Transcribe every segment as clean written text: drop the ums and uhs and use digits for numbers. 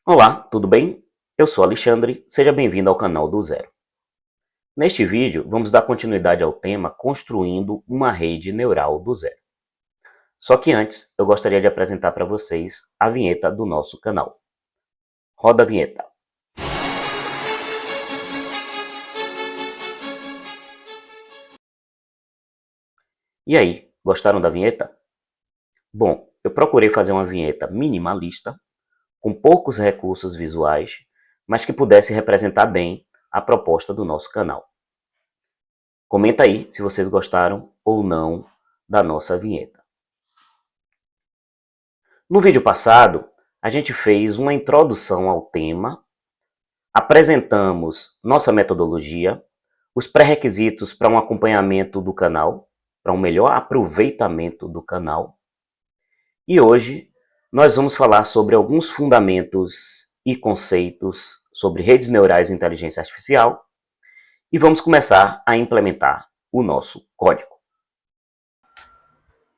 Olá, tudo bem? Eu sou Alexandre, seja bem-vindo ao canal do Zero. Neste vídeo, vamos dar continuidade ao tema Construindo uma rede neural do zero. Só que antes, eu gostaria de apresentar para vocês a vinheta do nosso canal. Roda a vinheta. E aí, gostaram da vinheta? Bom, eu procurei fazer uma vinheta minimalista, com poucos recursos visuais, mas que pudesse representar bem a proposta do nosso canal. Comenta aí se vocês gostaram ou não da nossa vinheta. No vídeo passado, a gente fez uma introdução ao tema, apresentamos nossa metodologia, os pré-requisitos para um acompanhamento do canal, para um melhor aproveitamento do canal. E hoje nós vamos falar sobre alguns fundamentos e conceitos sobre redes neurais e inteligência artificial e vamos começar a implementar o nosso código.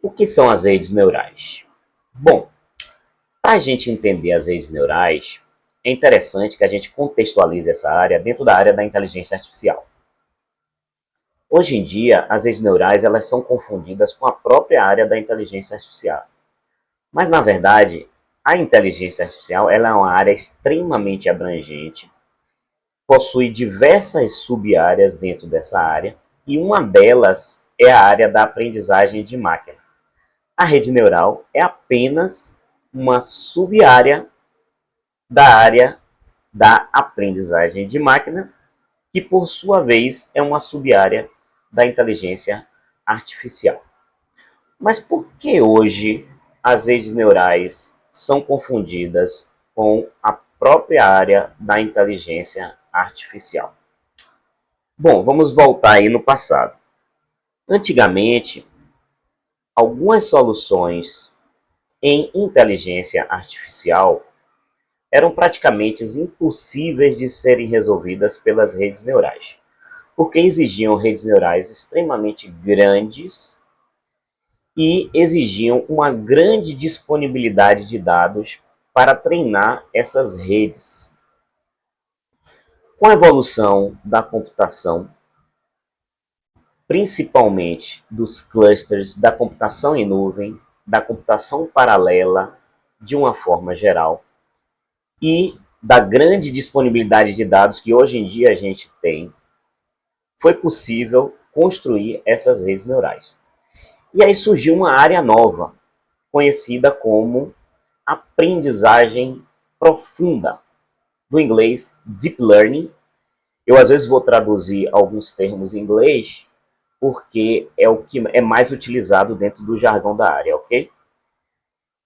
O que são as redes neurais? Bom, para a gente entender as redes neurais, é interessante que a gente contextualize essa área dentro da área da inteligência artificial. Hoje em dia, as redes neurais elas são confundidas com a própria área da inteligência artificial. Mas, na verdade, a inteligência artificial ela é uma área extremamente abrangente, possui diversas sub-áreas dentro dessa área, e uma delas é a área da aprendizagem de máquina. A rede neural é apenas uma sub-área da área da aprendizagem de máquina, que por sua vez é uma sub-área da inteligência artificial. Mas por que hoje as redes neurais são confundidas com a própria área da inteligência artificial? Bom, vamos voltar aí no passado. Antigamente, algumas soluções em inteligência artificial eram praticamente impossíveis de serem resolvidas pelas redes neurais, porque exigiam redes neurais extremamente grandes e exigiam uma grande disponibilidade de dados para treinar essas redes. Com a evolução da computação, principalmente dos clusters, da computação em nuvem, da computação paralela, de uma forma geral, e da grande disponibilidade de dados que hoje em dia a gente tem, foi possível construir essas redes neurais. E aí surgiu uma área nova, conhecida como aprendizagem profunda, do inglês Deep Learning. Eu às vezes vou traduzir alguns termos em inglês, porque é o que é mais utilizado dentro do jargão da área, ok?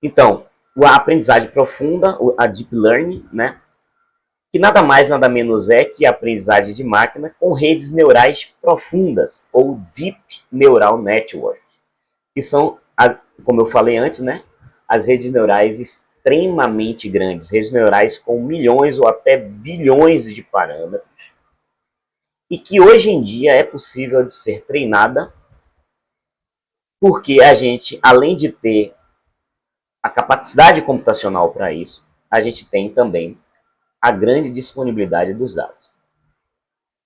Então, a aprendizagem profunda, a Deep Learning, né? Que nada mais, nada menos é que a aprendizagem de máquina com redes neurais profundas, ou Deep Neural Network, que são, como eu falei antes, né, as redes neurais extremamente grandes, redes neurais com milhões ou até bilhões de parâmetros, e que hoje em dia é possível de ser treinada, porque a gente, além de ter a capacidade computacional para isso, a gente tem também a grande disponibilidade dos dados.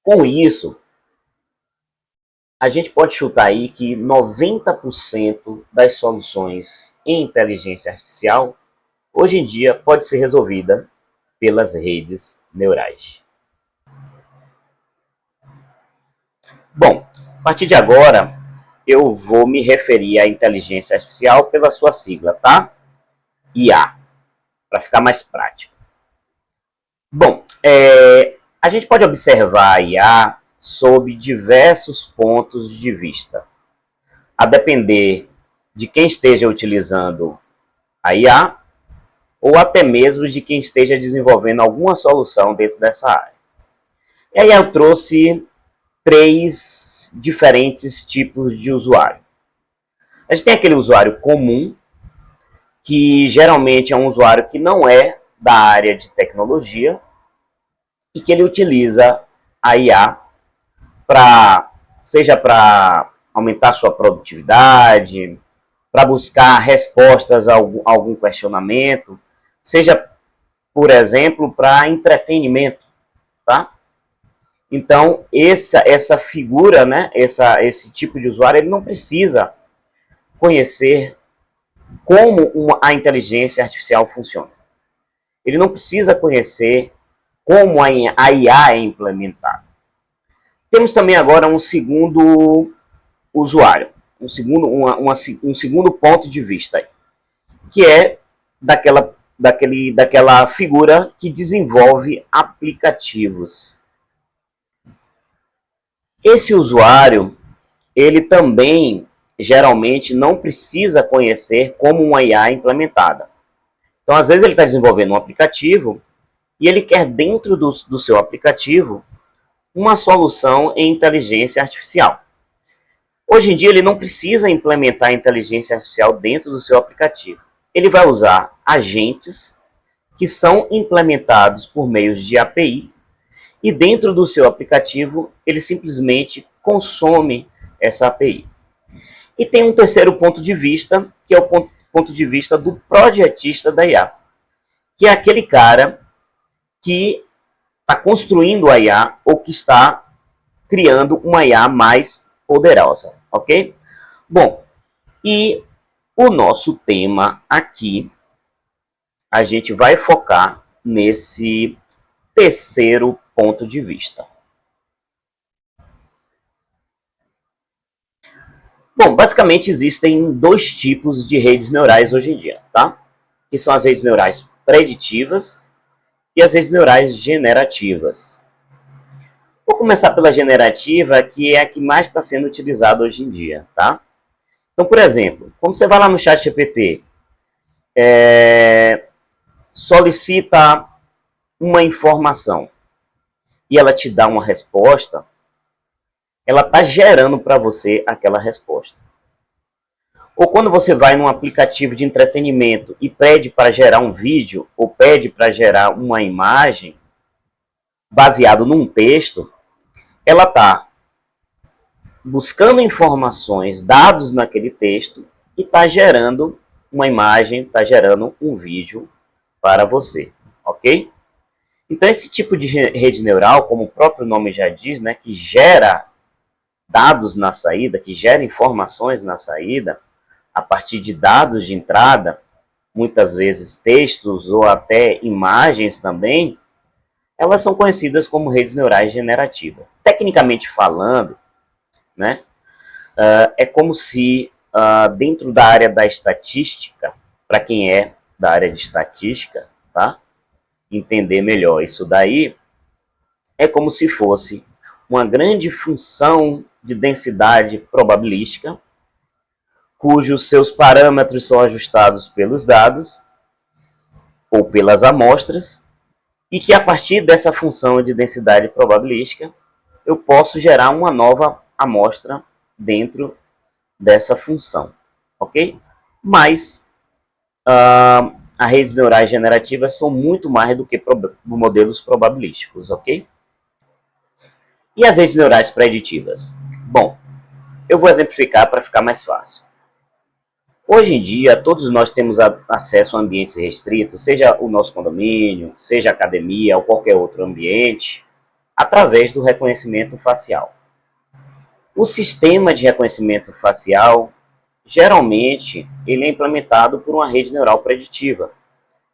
Com isso, a gente pode chutar aí que 90% das soluções em inteligência artificial, hoje em dia, pode ser resolvida pelas redes neurais. Bom, a partir de agora, eu vou me referir à inteligência artificial pela sua sigla, tá? IA, para ficar mais prático. Bom, a gente pode observar a IA sob diversos pontos de vista, a depender de quem esteja utilizando a IA ou até mesmo de quem esteja desenvolvendo alguma solução dentro dessa área. E aí eu trouxe 3 diferentes tipos de usuário. A gente tem aquele usuário comum, que geralmente é um usuário que não é da área de tecnologia e que ele utiliza a IA seja para aumentar sua produtividade, para buscar respostas a algum questionamento, seja por exemplo, para entretenimento, tá? Então, essa figura, né, esse tipo de usuário, ele não precisa conhecer como a inteligência artificial funciona. Ele não precisa conhecer como a IA é implementada. Temos também agora um segundo usuário, um segundo ponto de vista, que é daquela figura que desenvolve aplicativos. Esse usuário, ele também geralmente não precisa conhecer como uma IA é implementada. Então, às vezes ele está desenvolvendo um aplicativo e ele quer dentro do seu aplicativo uma solução em inteligência artificial. Hoje em dia ele não precisa implementar a inteligência artificial dentro do seu aplicativo. Ele vai usar agentes que são implementados por meio de API e dentro do seu aplicativo ele simplesmente consome essa API. E tem um terceiro ponto de vista, que é o ponto de vista do projetista da IA, que é aquele cara que está construindo a IA ou que está criando uma IA mais poderosa, ok? Bom, e o nosso tema aqui, a gente vai focar nesse terceiro ponto de vista. Bom, basicamente existem dois tipos de redes neurais hoje em dia, tá? Que são as redes neurais preditivas e as redes neurais generativas. Vou começar pela generativa, que é a que mais está sendo utilizada hoje em dia, tá? Então, por exemplo, quando você vai lá no ChatGPT, solicita uma informação e ela te dá uma resposta, ela está gerando para você aquela resposta. Ou quando você vai num aplicativo de entretenimento e pede para gerar um vídeo ou pede para gerar uma imagem baseado num texto, ela está buscando informações, dados naquele texto e está gerando uma imagem, está gerando um vídeo para você, ok? Então esse tipo de rede neural, como o próprio nome já diz, né, que gera dados na saída, que gera informações na saída, a partir de dados de entrada, muitas vezes textos ou até imagens também, elas são conhecidas como redes neurais generativas. Tecnicamente falando, né, é como se dentro da área da estatística, para quem é da área de estatística, tá, entender melhor isso daí, é como se fosse uma grande função de densidade probabilística, cujos seus parâmetros são ajustados pelos dados ou pelas amostras, e que a partir dessa função de densidade probabilística, eu posso gerar uma nova amostra dentro dessa função, ok? Mas as redes neurais generativas são muito mais do que modelos probabilísticos, ok? E as redes neurais preditivas? Bom, eu vou exemplificar para ficar mais fácil. Hoje em dia, todos nós temos acesso a ambientes restritos, seja o nosso condomínio, seja a academia ou qualquer outro ambiente, através do reconhecimento facial. O sistema de reconhecimento facial, geralmente, ele é implementado por uma rede neural preditiva.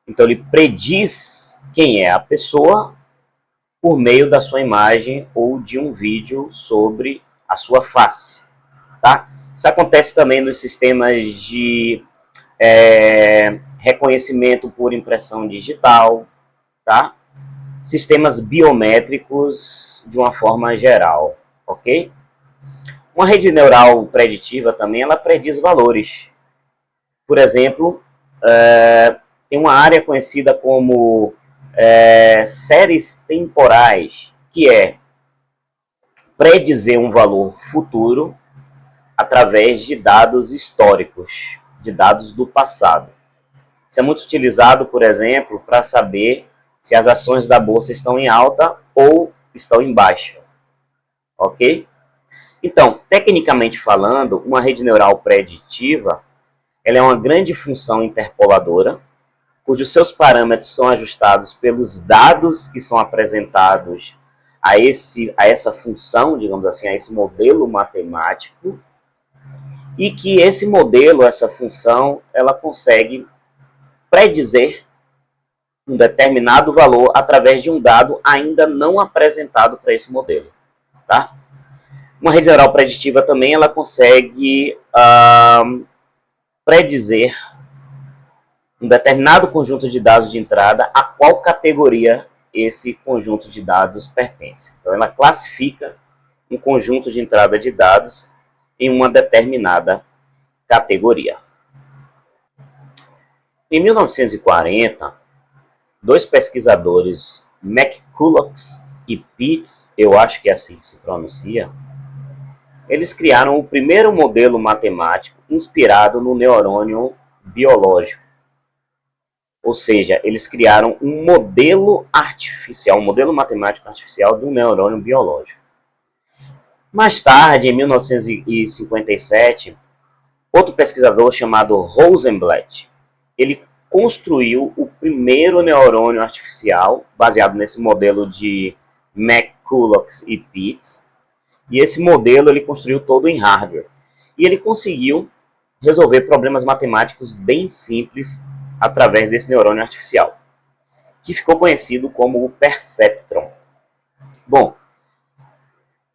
Então, ele prediz quem é a pessoa por meio da sua imagem ou de um vídeo sobre a sua face, tá? Isso acontece também nos sistemas de reconhecimento por impressão digital, tá? Sistemas biométricos de uma forma geral, ok? Uma rede neural preditiva também, ela prediz valores. Por exemplo, tem uma área conhecida como séries temporais, que é predizer um valor futuro através de dados históricos, de dados do passado. Isso é muito utilizado, por exemplo, para saber se as ações da bolsa estão em alta ou estão em baixa, ok? Então, tecnicamente falando, uma rede neural preditiva, ela é uma grande função interpoladora, cujos seus parâmetros são ajustados pelos dados que são apresentados a essa função, digamos assim, a esse modelo matemático, e que esse modelo, essa função, ela consegue predizer um determinado valor através de um dado ainda não apresentado para esse modelo, tá? Uma rede neural preditiva também, ela consegue predizer um determinado conjunto de dados de entrada a qual categoria esse conjunto de dados pertence. Então, ela classifica um conjunto de entrada de dados em uma determinada categoria. Em 1940, dois pesquisadores, McCulloch e Pitts, eu acho que é assim que se pronuncia, eles criaram o primeiro modelo matemático inspirado no neurônio biológico. Ou seja, eles criaram um modelo artificial, um modelo matemático artificial do neurônio biológico. Mais tarde, em 1957, outro pesquisador chamado Rosenblatt, ele construiu o primeiro neurônio artificial baseado nesse modelo de McCulloch e Pitts. E esse modelo ele construiu todo em hardware. E ele conseguiu resolver problemas matemáticos bem simples através desse neurônio artificial, que ficou conhecido como o perceptron. Bom,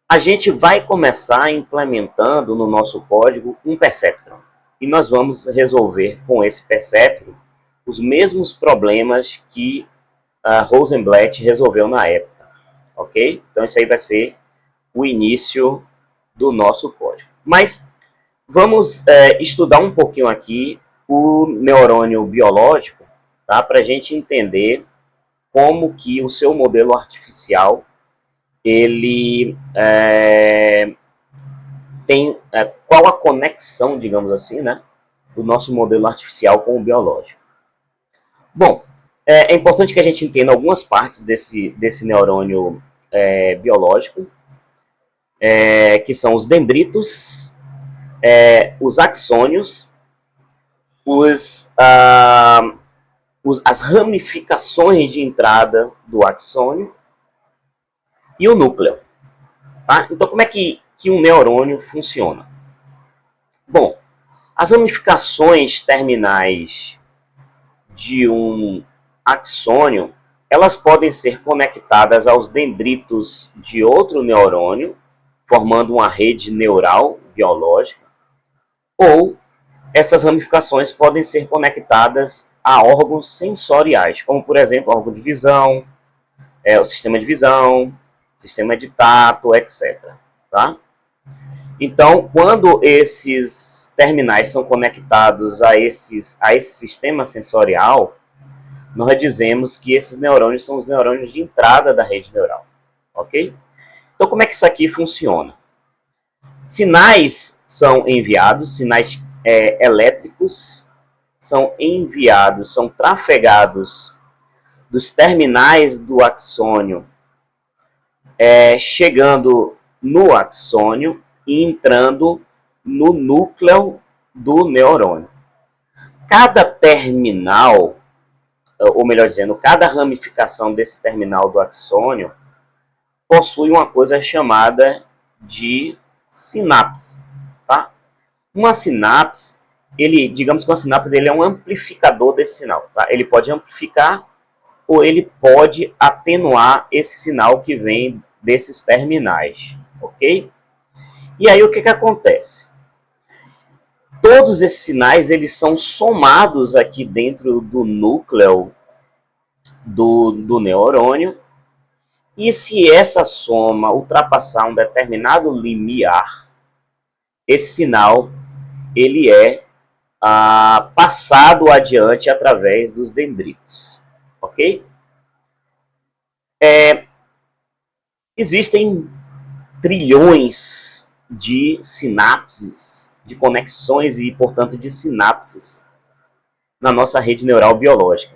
a gente vai começar implementando no nosso código um perceptron. E nós vamos resolver com esse perceptron os mesmos problemas que a Rosenblatt resolveu na época. Ok? Então isso aí vai ser o início do nosso código. Mas vamos estudar um pouquinho aqui o neurônio biológico, tá? Para a gente entender como que o seu modelo artificial ele tem qual a conexão, digamos assim, né, do nosso modelo artificial com o biológico. Bom, é importante que a gente entenda algumas partes desse neurônio biológico, que são os dendritos, os axônios, as ramificações de entrada do axônio e o núcleo. Tá? Então, como é que um neurônio funciona? Bom, as ramificações terminais de um axônio, elas podem ser conectadas aos dendritos de outro neurônio, formando uma rede neural biológica, ou essas ramificações podem ser conectadas a órgãos sensoriais, como, por exemplo, órgão de visão, o sistema de visão, sistema de tato, etc. Tá? Então, quando esses terminais são conectados a esse sistema sensorial, nós dizemos que esses neurônios são os neurônios de entrada da rede neural. Ok? Então, como é que isso aqui funciona? Sinais são enviados, sinais elétricos são enviados, são trafegados dos terminais do axônio, chegando no axônio e entrando no núcleo do neurônio. Cada terminal, ou melhor dizendo, cada ramificação desse terminal do axônio possui uma coisa chamada de sinapse. Tá? Uma sinapse, digamos que uma sinapse dele é um amplificador desse sinal. Tá? Ele pode amplificar ou ele pode atenuar esse sinal que vem desses terminais. Ok? E aí o que acontece? Todos esses sinais eles são somados aqui dentro do núcleo do neurônio. E se essa soma ultrapassar um determinado limiar, esse sinal ele é passado adiante através dos dendritos. Ok? Existem trilhões de sinapses, de conexões e, portanto, de sinapses na nossa rede neural biológica.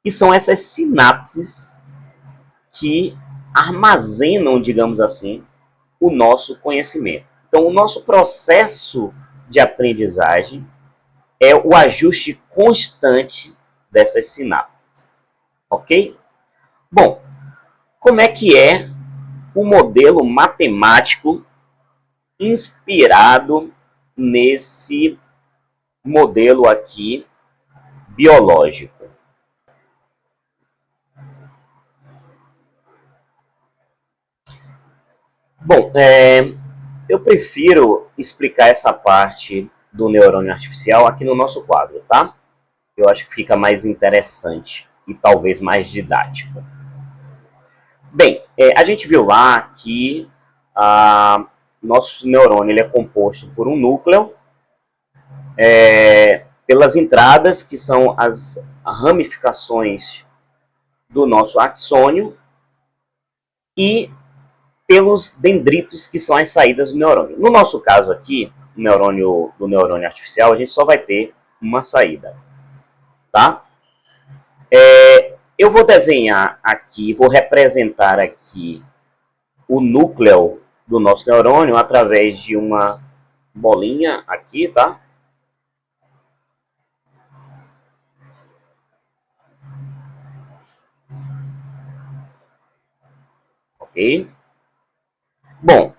E são essas sinapses que armazenam, digamos assim, o nosso conhecimento. Então, o nosso processo de aprendizagem é o ajuste constante dessas sinapses, ok? Bom, como é que é o modelo matemático inspirado nesse modelo aqui biológico? Bom, eu prefiro explicar essa parte do neurônio artificial aqui no nosso quadro, tá? Eu acho que fica mais interessante e talvez mais didático. Bem, a gente viu lá que nosso neurônio ele é composto por um núcleo, pelas entradas, que são as ramificações do nosso axônio, e pelos dendritos, que são as saídas do neurônio. No nosso caso aqui, do neurônio artificial, a gente só vai ter uma saída, tá? Eu vou desenhar aqui, vou representar aqui o núcleo do nosso neurônio através de uma bolinha aqui, tá? Ok? Bom,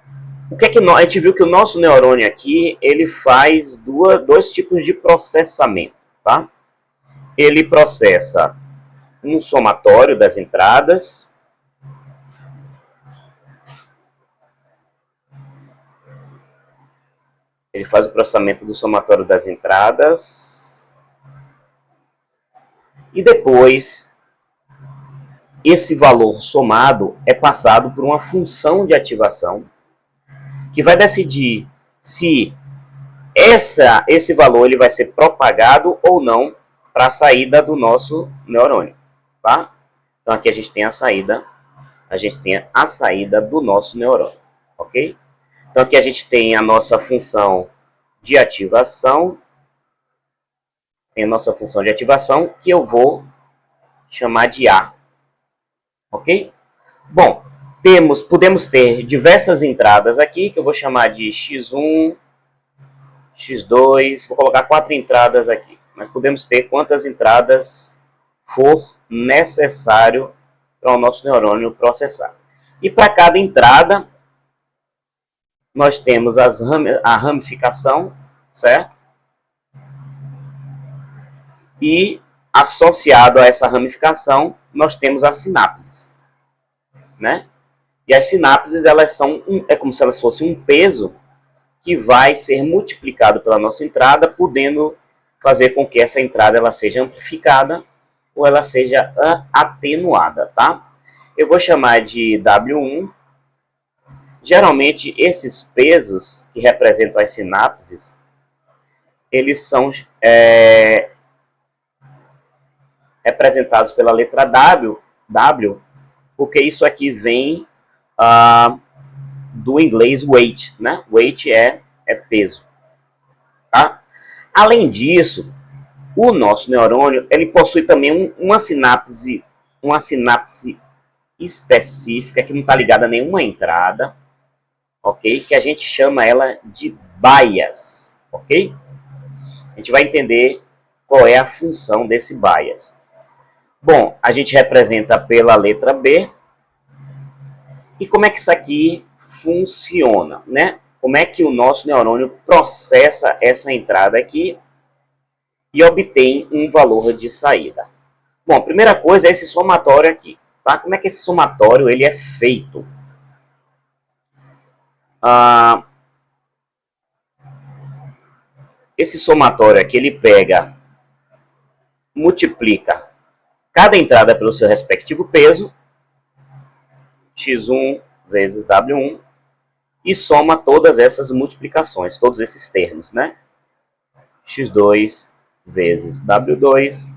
o que é que a gente viu que o nosso neurônio aqui, ele faz dois tipos de processamento, tá? Ele processa um somatório das entradas, ele faz o processamento do somatório das entradas, e depois esse valor somado é passado por uma função de ativação que vai decidir se esse valor ele vai ser propagado ou não para a saída do nosso neurônio, tá? Então aqui a gente tem a saída do nosso neurônio, ok? Então aqui a gente tem a nossa função de ativação, que eu vou chamar de A, ok? Bom, podemos ter diversas entradas aqui, que eu vou chamar de X1, X2, vou colocar 4 entradas aqui. Mas podemos ter quantas entradas for necessário para o nosso neurônio processar. E para cada entrada, nós temos a ramificação, certo? E associado a essa ramificação, nós temos as sinapses, né? E as sinapses, elas são é como se elas fossem um peso que vai ser multiplicado pela nossa entrada, podendo fazer com que essa entrada ela seja amplificada ou ela seja atenuada, tá? Eu vou chamar de W1. Geralmente, esses pesos que representam as sinapses, eles são representados pela letra W, porque isso aqui vem do inglês weight, né? Weight é peso, tá? Além disso, o nosso neurônio ele possui também uma sinapse específica que não está ligada a nenhuma entrada, ok? Que a gente chama ela de bias, ok? A gente vai entender qual é a função desse bias. Bom, a gente representa pela letra B. E como é que isso aqui funciona, né? Como é que o nosso neurônio processa essa entrada aqui e obtém um valor de saída? Bom, a primeira coisa é esse somatório aqui, tá? Como é que esse somatório ele é feito? Esse somatório aqui ele multiplica cada entrada pelo seu respectivo peso, x1 vezes w1, e soma todas essas multiplicações, todos esses termos, né? x2 vezes w2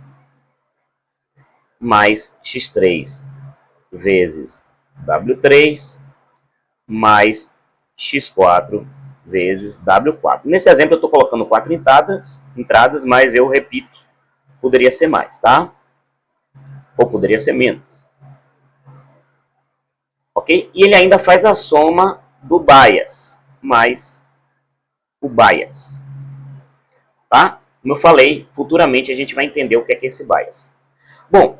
mais x3 vezes w3 mais x4 vezes w4. Nesse exemplo eu estou colocando 4 entradas, mas eu repito, poderia ser mais, tá? Ou poderia ser menos. Ok? E ele ainda faz a soma do bias mais o bias. Tá? Como eu falei, futuramente a gente vai entender o que é esse bias. Bom,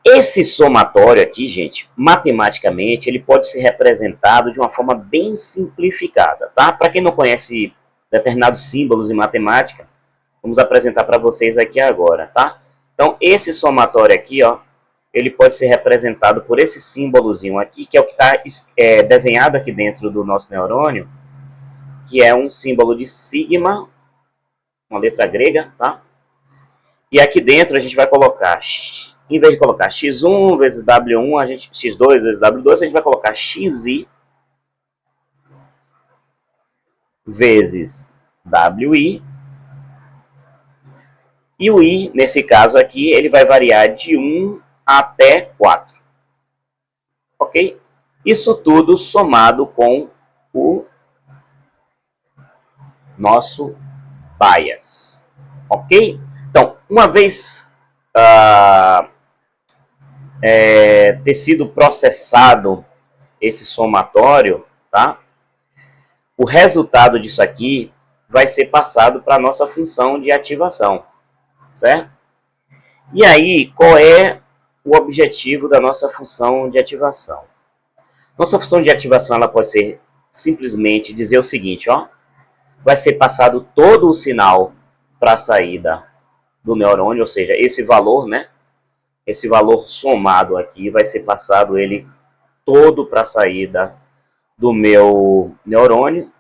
esse somatório aqui, gente, matematicamente, ele pode ser representado de uma forma bem simplificada, tá? Para quem não conhece determinados símbolos em matemática, vamos apresentar para vocês aqui agora, tá? Então, esse somatório aqui, ó, ele pode ser representado por esse símbolozinho aqui, que é o que está desenhado aqui dentro do nosso neurônio, que é um símbolo de sigma, uma letra grega, tá? E aqui dentro a gente vai colocar, em vez de colocar x1 vezes w1, x2 vezes w2, a gente vai colocar xi vezes wi. E o i, nesse caso aqui, ele vai variar de 1 até 4. Ok? Isso tudo somado com o nosso bias. Ok? Então, uma vez ter sido processado esse somatório, tá? O resultado disso aqui vai ser passado para a nossa função de ativação, certo? E aí, qual é o objetivo da nossa função de ativação? Nossa função de ativação ela pode ser simplesmente dizer o seguinte, ó, vai ser passado todo o sinal para a saída do neurônio, ou seja, esse valor, né? Esse valor somado aqui vai ser passado ele todo para a saída do meu neurônio,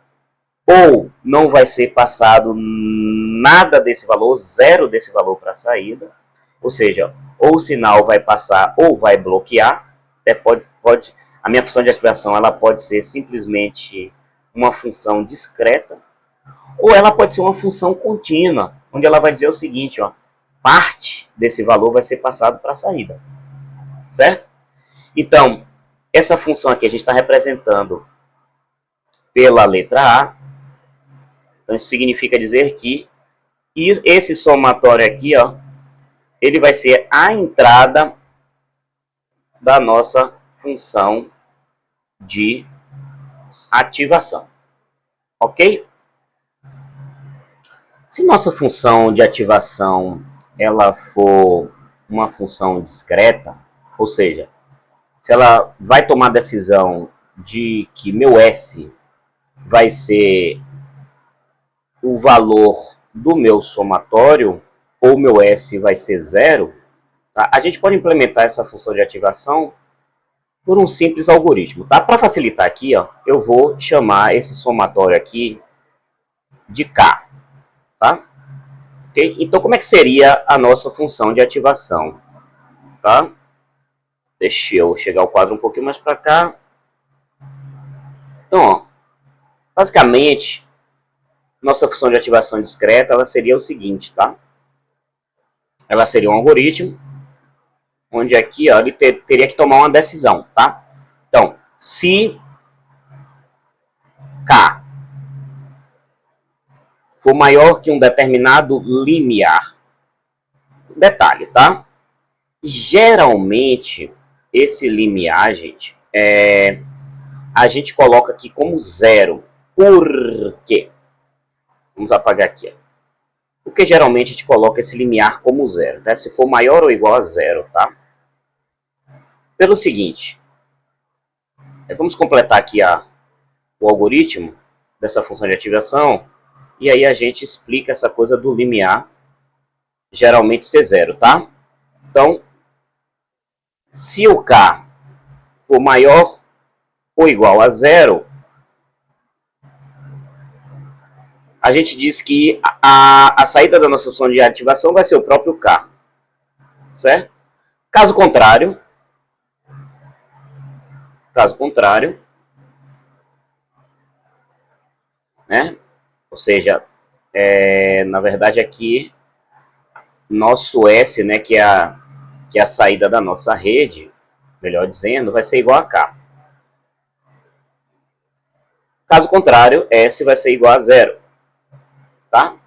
ou não vai ser passado nada desse valor, zero desse valor para a saída, ou seja, ou o sinal vai passar ou vai bloquear, a minha função de ativação ela pode ser simplesmente uma função discreta, ou ela pode ser uma função contínua, onde ela vai dizer o seguinte, ó, parte desse valor vai ser passado para a saída, certo? Então, essa função aqui a gente está representando pela letra A, então isso significa dizer que esse somatório aqui, ó, ele vai ser a entrada da nossa função de ativação, ok? Se nossa função de ativação ela for uma função discreta, ou seja, se ela vai tomar a decisão de que meu S vai ser o valor do meu somatório, ou meu S vai ser zero, tá? A gente pode implementar essa função de ativação por um simples algoritmo. Tá? Para facilitar aqui, ó, eu vou chamar esse somatório aqui de K. Tá? Okay? Então, como é que seria a nossa função de ativação? Tá? Deixa eu chegar o quadro um pouquinho mais para cá. Então, ó, basicamente, nossa função de ativação discreta ela seria o seguinte, tá? Ela seria um algoritmo, onde aqui ó, ele teria que tomar uma decisão, tá? Então, se K for maior que um determinado limiar, detalhe, tá? Geralmente, esse limiar, gente, a gente coloca aqui como zero. Por quê? Vamos apagar aqui. Ó. Porque geralmente a gente coloca esse limiar como zero, tá? Se for maior ou igual a zero, tá? Pelo seguinte, vamos completar aqui o algoritmo dessa função de ativação, e aí a gente explica essa coisa do limiar geralmente ser zero, tá? Então, se o K for maior ou igual a zero, a gente diz que a saída da nossa função de ativação vai ser o próprio K, certo? Caso contrário, né? Ou seja, na verdade aqui, nosso S, né, que é a saída da nossa rede, melhor dizendo, vai ser igual a K. Caso contrário, S vai ser igual a zero. Tá?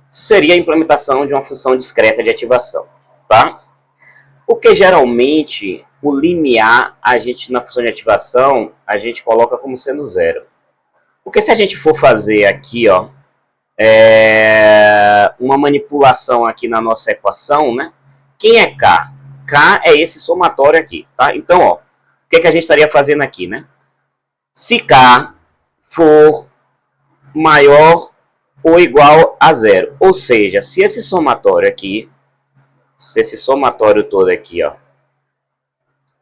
Isso seria a implementação de uma função discreta de ativação. Tá? Porque geralmente o limiar, na função de ativação, a gente coloca como sendo zero. Porque se a gente for fazer aqui, ó, uma manipulação aqui na nossa equação, né? Quem é K? K é esse somatório aqui, tá? Então, ó, o que a gente estaria fazendo aqui, né? Se K for maior ou igual a zero, ou seja, se esse somatório aqui, se esse somatório todo aqui, ó,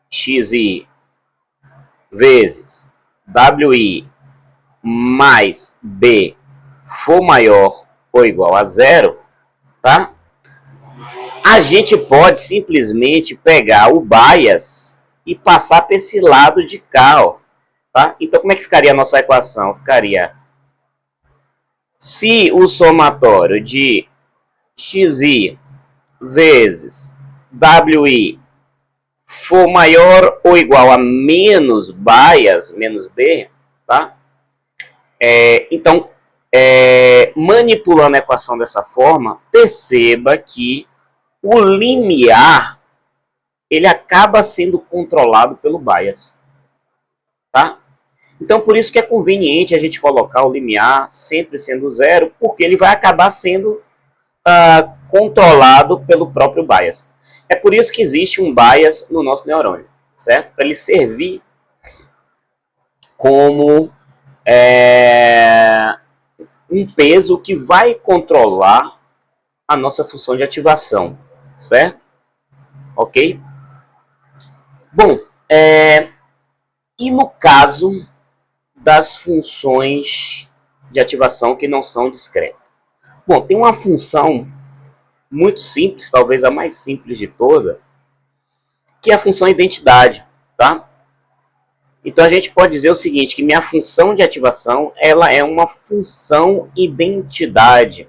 xi vezes wi mais b for maior ou igual a zero, tá? A gente pode simplesmente pegar o bias e passar para esse lado de cá, ó, tá? Então, como é que ficaria a nossa equação? Ficaria, se o somatório de xi vezes wi for maior ou igual a menos bias, menos b, tá? Então, manipulando a equação dessa forma, perceba que o limiar ele acaba sendo controlado pelo bias, tá? Então, por isso que é conveniente a gente colocar o limiar sempre sendo zero, porque ele vai acabar sendo controlado pelo próprio bias. É por isso que existe um bias no nosso neurônio, certo? Para ele servir como um peso que vai controlar a nossa função de ativação, certo? Ok? Bom, e no caso das funções de ativação que não são discretas? Bom, tem uma função muito simples, talvez a mais simples de toda, que é a função identidade, tá? Então a gente pode dizer o seguinte, que minha função de ativação, ela é uma função identidade.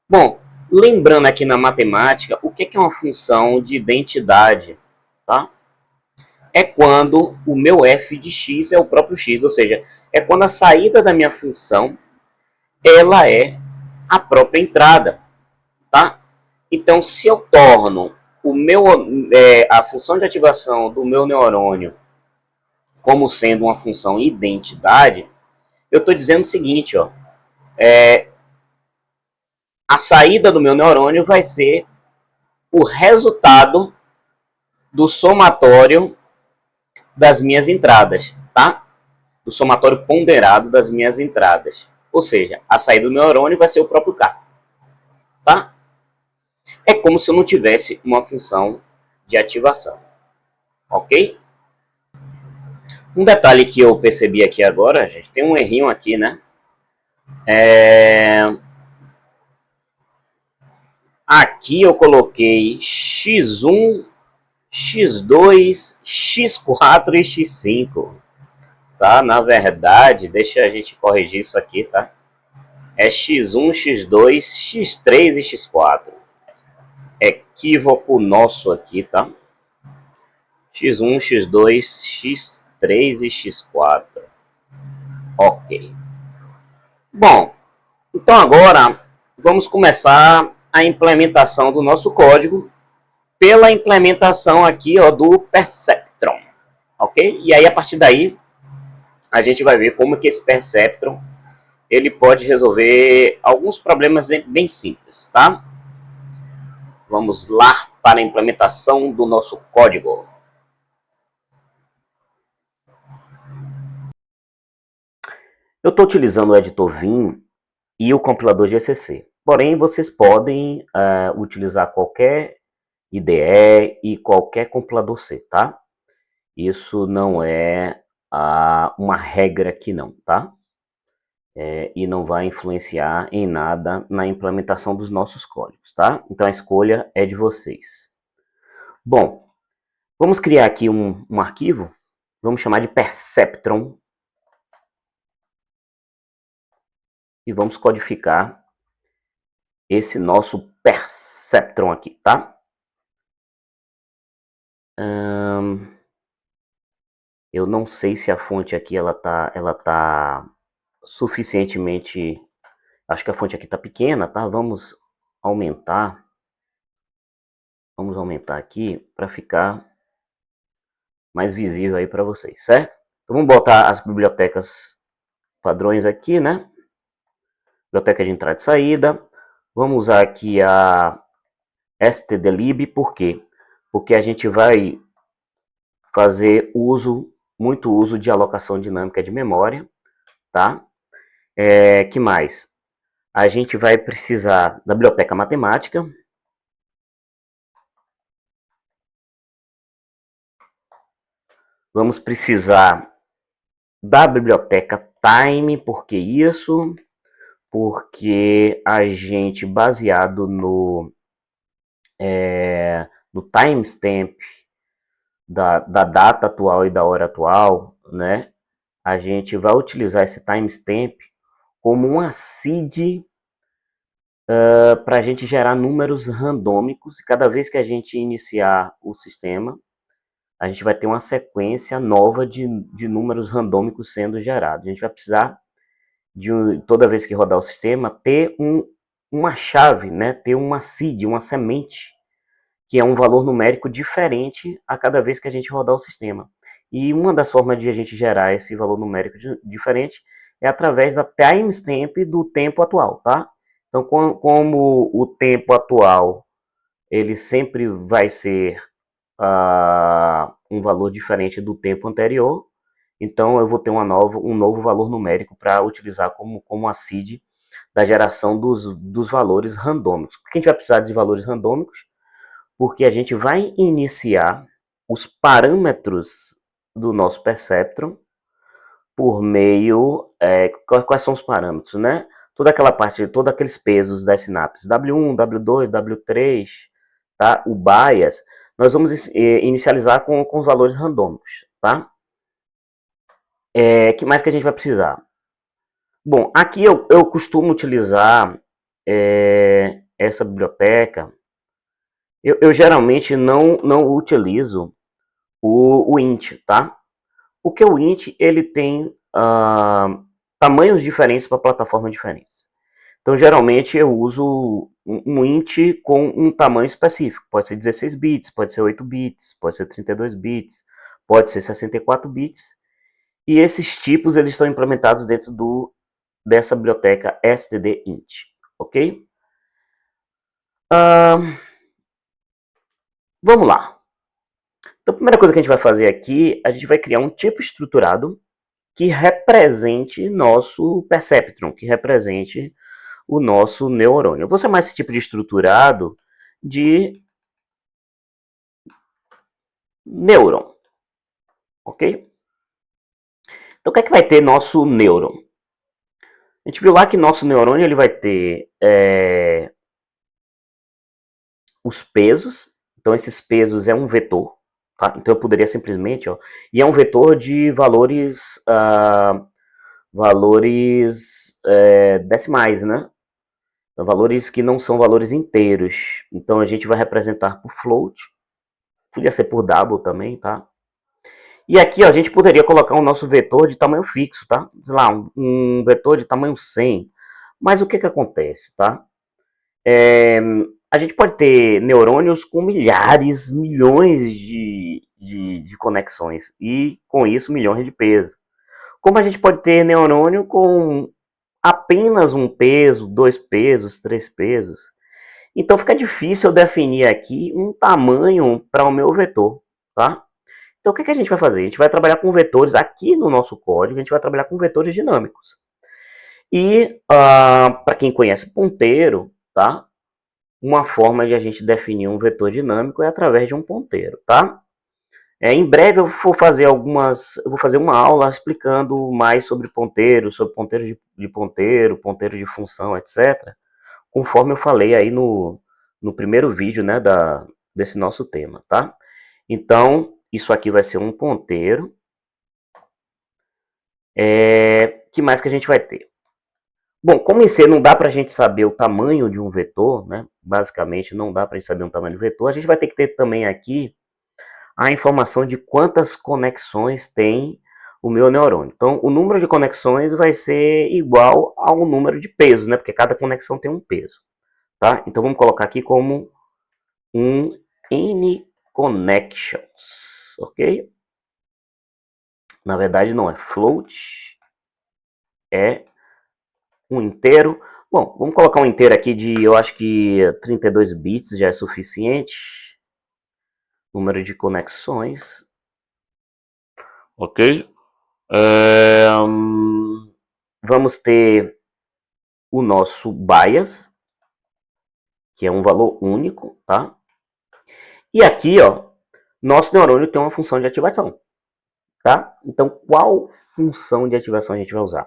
Bom, lembrando aqui na matemática, o que é uma função de identidade, tá? É quando o meu f de x é o próprio x, ou seja, é quando a saída da minha função, ela é a própria entrada, tá? Então, se eu torno a função de ativação do meu neurônio como sendo uma função identidade, eu estou dizendo o seguinte, ó, a saída do meu neurônio vai ser o resultado do somatório das minhas entradas, tá? Do somatório ponderado das minhas entradas. Ou seja, a saída do neurônio vai ser o próprio K, tá? É como se eu não tivesse uma função de ativação, ok? Um detalhe que eu percebi aqui agora, gente, tem um errinho aqui, né? Aqui eu coloquei x1, x2, x4 e x5, tá? Na verdade, deixa a gente corrigir isso aqui, tá? É x1, x2, x3 e x4. Equívoco nosso aqui, tá? x1, x2, x3 e x4. Ok. Bom, então agora vamos começar a implementação do nosso código pela implementação aqui, ó, do Perceptron, ok? E aí a partir daí a gente vai ver como que esse Perceptron ele pode resolver alguns problemas bem simples, tá? Vamos lá para a implementação do nosso código. Eu estou utilizando o editor Vim e o compilador GCC. Porém, vocês podem utilizar qualquer IDE e qualquer compilador C, tá? Isso não é uma regra aqui não, tá? E não vai influenciar em nada na implementação dos nossos códigos, tá? Então a escolha é de vocês. Bom, vamos criar aqui um arquivo, vamos chamar de Perceptron, e vamos codificar esse nosso Perceptron aqui, tá? Eu não sei se a fonte aqui ela tá suficientemente. Acho que a fonte aqui tá pequena, tá? Vamos aumentar. Vamos aumentar aqui para ficar mais visível aí para vocês, certo? Então vamos botar as bibliotecas padrões aqui, né? biblioteca de entrada e saída. Vamos usar aqui a stdlib, por quê? Porque a gente vai fazer muito uso de alocação dinâmica de memória, tá? Que mais? A gente vai precisar da biblioteca matemática. Vamos precisar da biblioteca time, por que isso? Porque a gente, baseado no timestamp da data atual e da hora atual, né? A gente vai utilizar esse timestamp como uma seed para a gente gerar números randômicos. Cada vez que a gente iniciar o sistema, a gente vai ter uma sequência nova de números randômicos sendo gerados. A gente vai precisar, toda vez que rodar o sistema, ter uma chave, né? Ter uma seed, uma semente, que é um valor numérico diferente a cada vez que a gente rodar o sistema. E uma das formas de a gente gerar esse valor numérico diferente é através da timestamp do tempo atual, tá? Então, como o tempo atual ele sempre vai ser um valor diferente do tempo anterior, então eu vou ter um novo valor numérico para utilizar como a seed da geração dos valores randômicos. Por que a gente vai precisar de valores randômicos? Porque a gente vai iniciar os parâmetros do nosso perceptron por meio... quais são os parâmetros, né? Toda aquela parte, todos aqueles pesos das sinapses, W1, W2, W3, tá? O bias, nós vamos inicializar com os valores randômicos, tá? Que mais que a gente vai precisar? Bom, aqui eu costumo utilizar essa biblioteca. Eu geralmente não utilizo o int, tá? Porque o int ele tem tamanhos diferentes para plataformas diferentes. Então, geralmente eu uso um int com um tamanho específico. Pode ser 16 bits, pode ser 8 bits, pode ser 32 bits, pode ser 64 bits. E esses tipos eles estão implementados dentro dessa biblioteca stdint, ok? Vamos lá. Então, a primeira coisa que a gente vai fazer aqui, a gente vai criar um tipo estruturado que represente nosso perceptron, que represente o nosso neurônio. Eu vou chamar esse tipo de estruturado de nêuron, ok? Então, o que é que vai ter nosso nêuron? A gente viu lá que nosso neurônio ele vai ter os pesos. Então, esses pesos é um vetor. Tá? Então, eu poderia simplesmente... e é um vetor de valores decimais, né? Então, valores que não são valores inteiros. Então, a gente vai representar por float. Podia ser por double também, tá? E aqui a gente poderia colocar o nosso vetor de tamanho fixo, tá? Sei lá, um vetor de tamanho 100. Mas o que acontece, tá? A gente pode ter neurônios com milhares, milhões de conexões. E com isso, milhões de pesos. Como a gente pode ter neurônio com apenas um peso, 2 pesos, 3 pesos. Então fica difícil eu definir aqui um tamanho para o meu vetor, tá? Então o que a gente vai fazer? A gente vai trabalhar com vetores aqui no nosso código, a gente vai trabalhar com vetores dinâmicos. E para quem conhece ponteiro, tá? Uma forma de a gente definir um vetor dinâmico é através de um ponteiro, tá? Em breve eu vou fazer uma aula explicando mais sobre ponteiro de ponteiro, ponteiro de função, etc. Conforme eu falei aí no primeiro vídeo, né, desse nosso tema, tá? Então, isso aqui vai ser um ponteiro. Que mais que a gente vai ter? Bom, como em C não dá para a gente saber o tamanho de um vetor, né? Basicamente não dá para a gente saber o tamanho do vetor, a gente vai ter que ter também aqui a informação de quantas conexões tem o meu neurônio. Então, o número de conexões vai ser igual ao número de pesos, né? Porque cada conexão tem um peso, tá? Então, vamos colocar aqui como um N connections, ok? Na verdade, não é float, é um inteiro. Bom, vamos colocar um inteiro aqui de, eu acho que 32 bits já é suficiente. Número de conexões. Ok? É, vamos ter o nosso bias, que é um valor único, tá? E aqui, ó, nosso neurônio tem uma função de ativação, tá? Então, qual função de ativação a gente vai usar?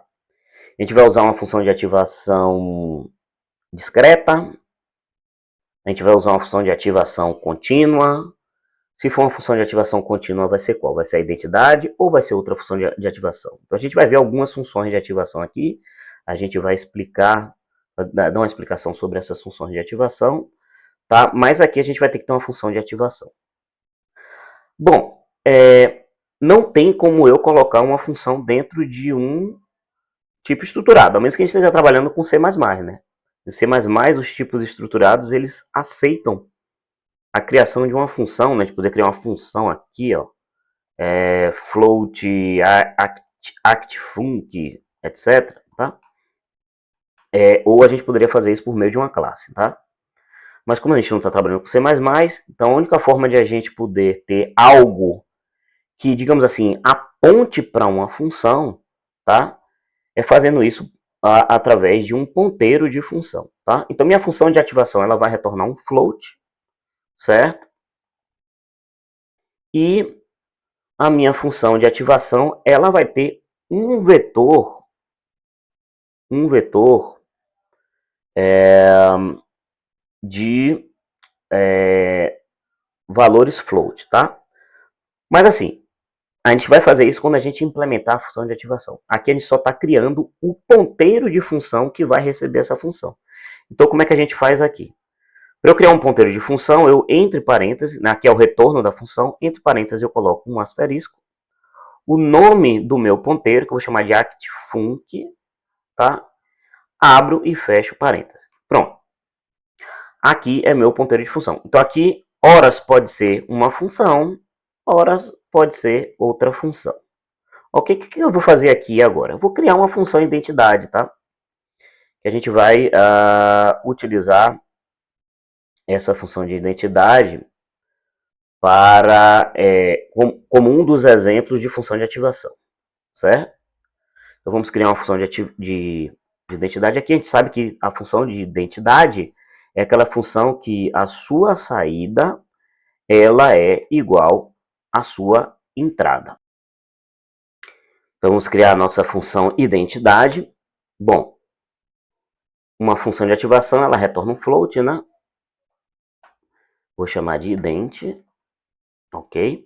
A gente vai usar uma função de ativação discreta, a gente vai usar uma função de ativação contínua. Se for uma função de ativação contínua, vai ser qual? Vai ser a identidade ou vai ser outra função de ativação? Então, a gente vai ver algumas funções de ativação aqui, a gente vai explicar, dar uma explicação sobre essas funções de ativação, tá? Mas aqui a gente vai ter que ter uma função de ativação. Bom, não tem como eu colocar uma função dentro de um tipo estruturado, a menos que a gente esteja trabalhando com C++, né? Em C++, os tipos estruturados, eles aceitam a criação de uma função, né? A gente poder criar uma função aqui, ó, float, actfunc, etc, tá? Ou a gente poderia fazer isso por meio de uma classe, tá? Mas como a gente não está trabalhando com C++, então a única forma de a gente poder ter algo que, digamos assim, aponte para uma função, tá? É fazendo isso através de um ponteiro de função, tá? Então minha função de ativação ela vai retornar um float, certo? E a minha função de ativação ela vai ter um vetor de valores float, tá? Mas assim, a gente vai fazer isso quando a gente implementar a função de ativação. Aqui a gente só está criando o ponteiro de função que vai receber essa função. Então como é que a gente faz aqui? Para eu criar um ponteiro de função, eu entre parênteses, aqui é o retorno da função, entre parênteses eu coloco um asterisco, o nome do meu ponteiro, que eu vou chamar de actfunc, tá? Abro e fecho parênteses. Pronto. Aqui é meu ponteiro de função. Então aqui, horas pode ser uma função, horas pode ser outra função. Ok, o que eu vou fazer aqui agora? Eu vou criar uma função identidade, tá? Que a gente vai utilizar essa função de identidade para como um dos exemplos de função de ativação, certo? Então vamos criar uma função de identidade. Aqui a gente sabe que a função de identidade é aquela função que a sua saída ela é igual à sua entrada. Então vamos criar a nossa função identidade. Bom, uma função de ativação ela retorna um float, né? Vou chamar de ident, ok?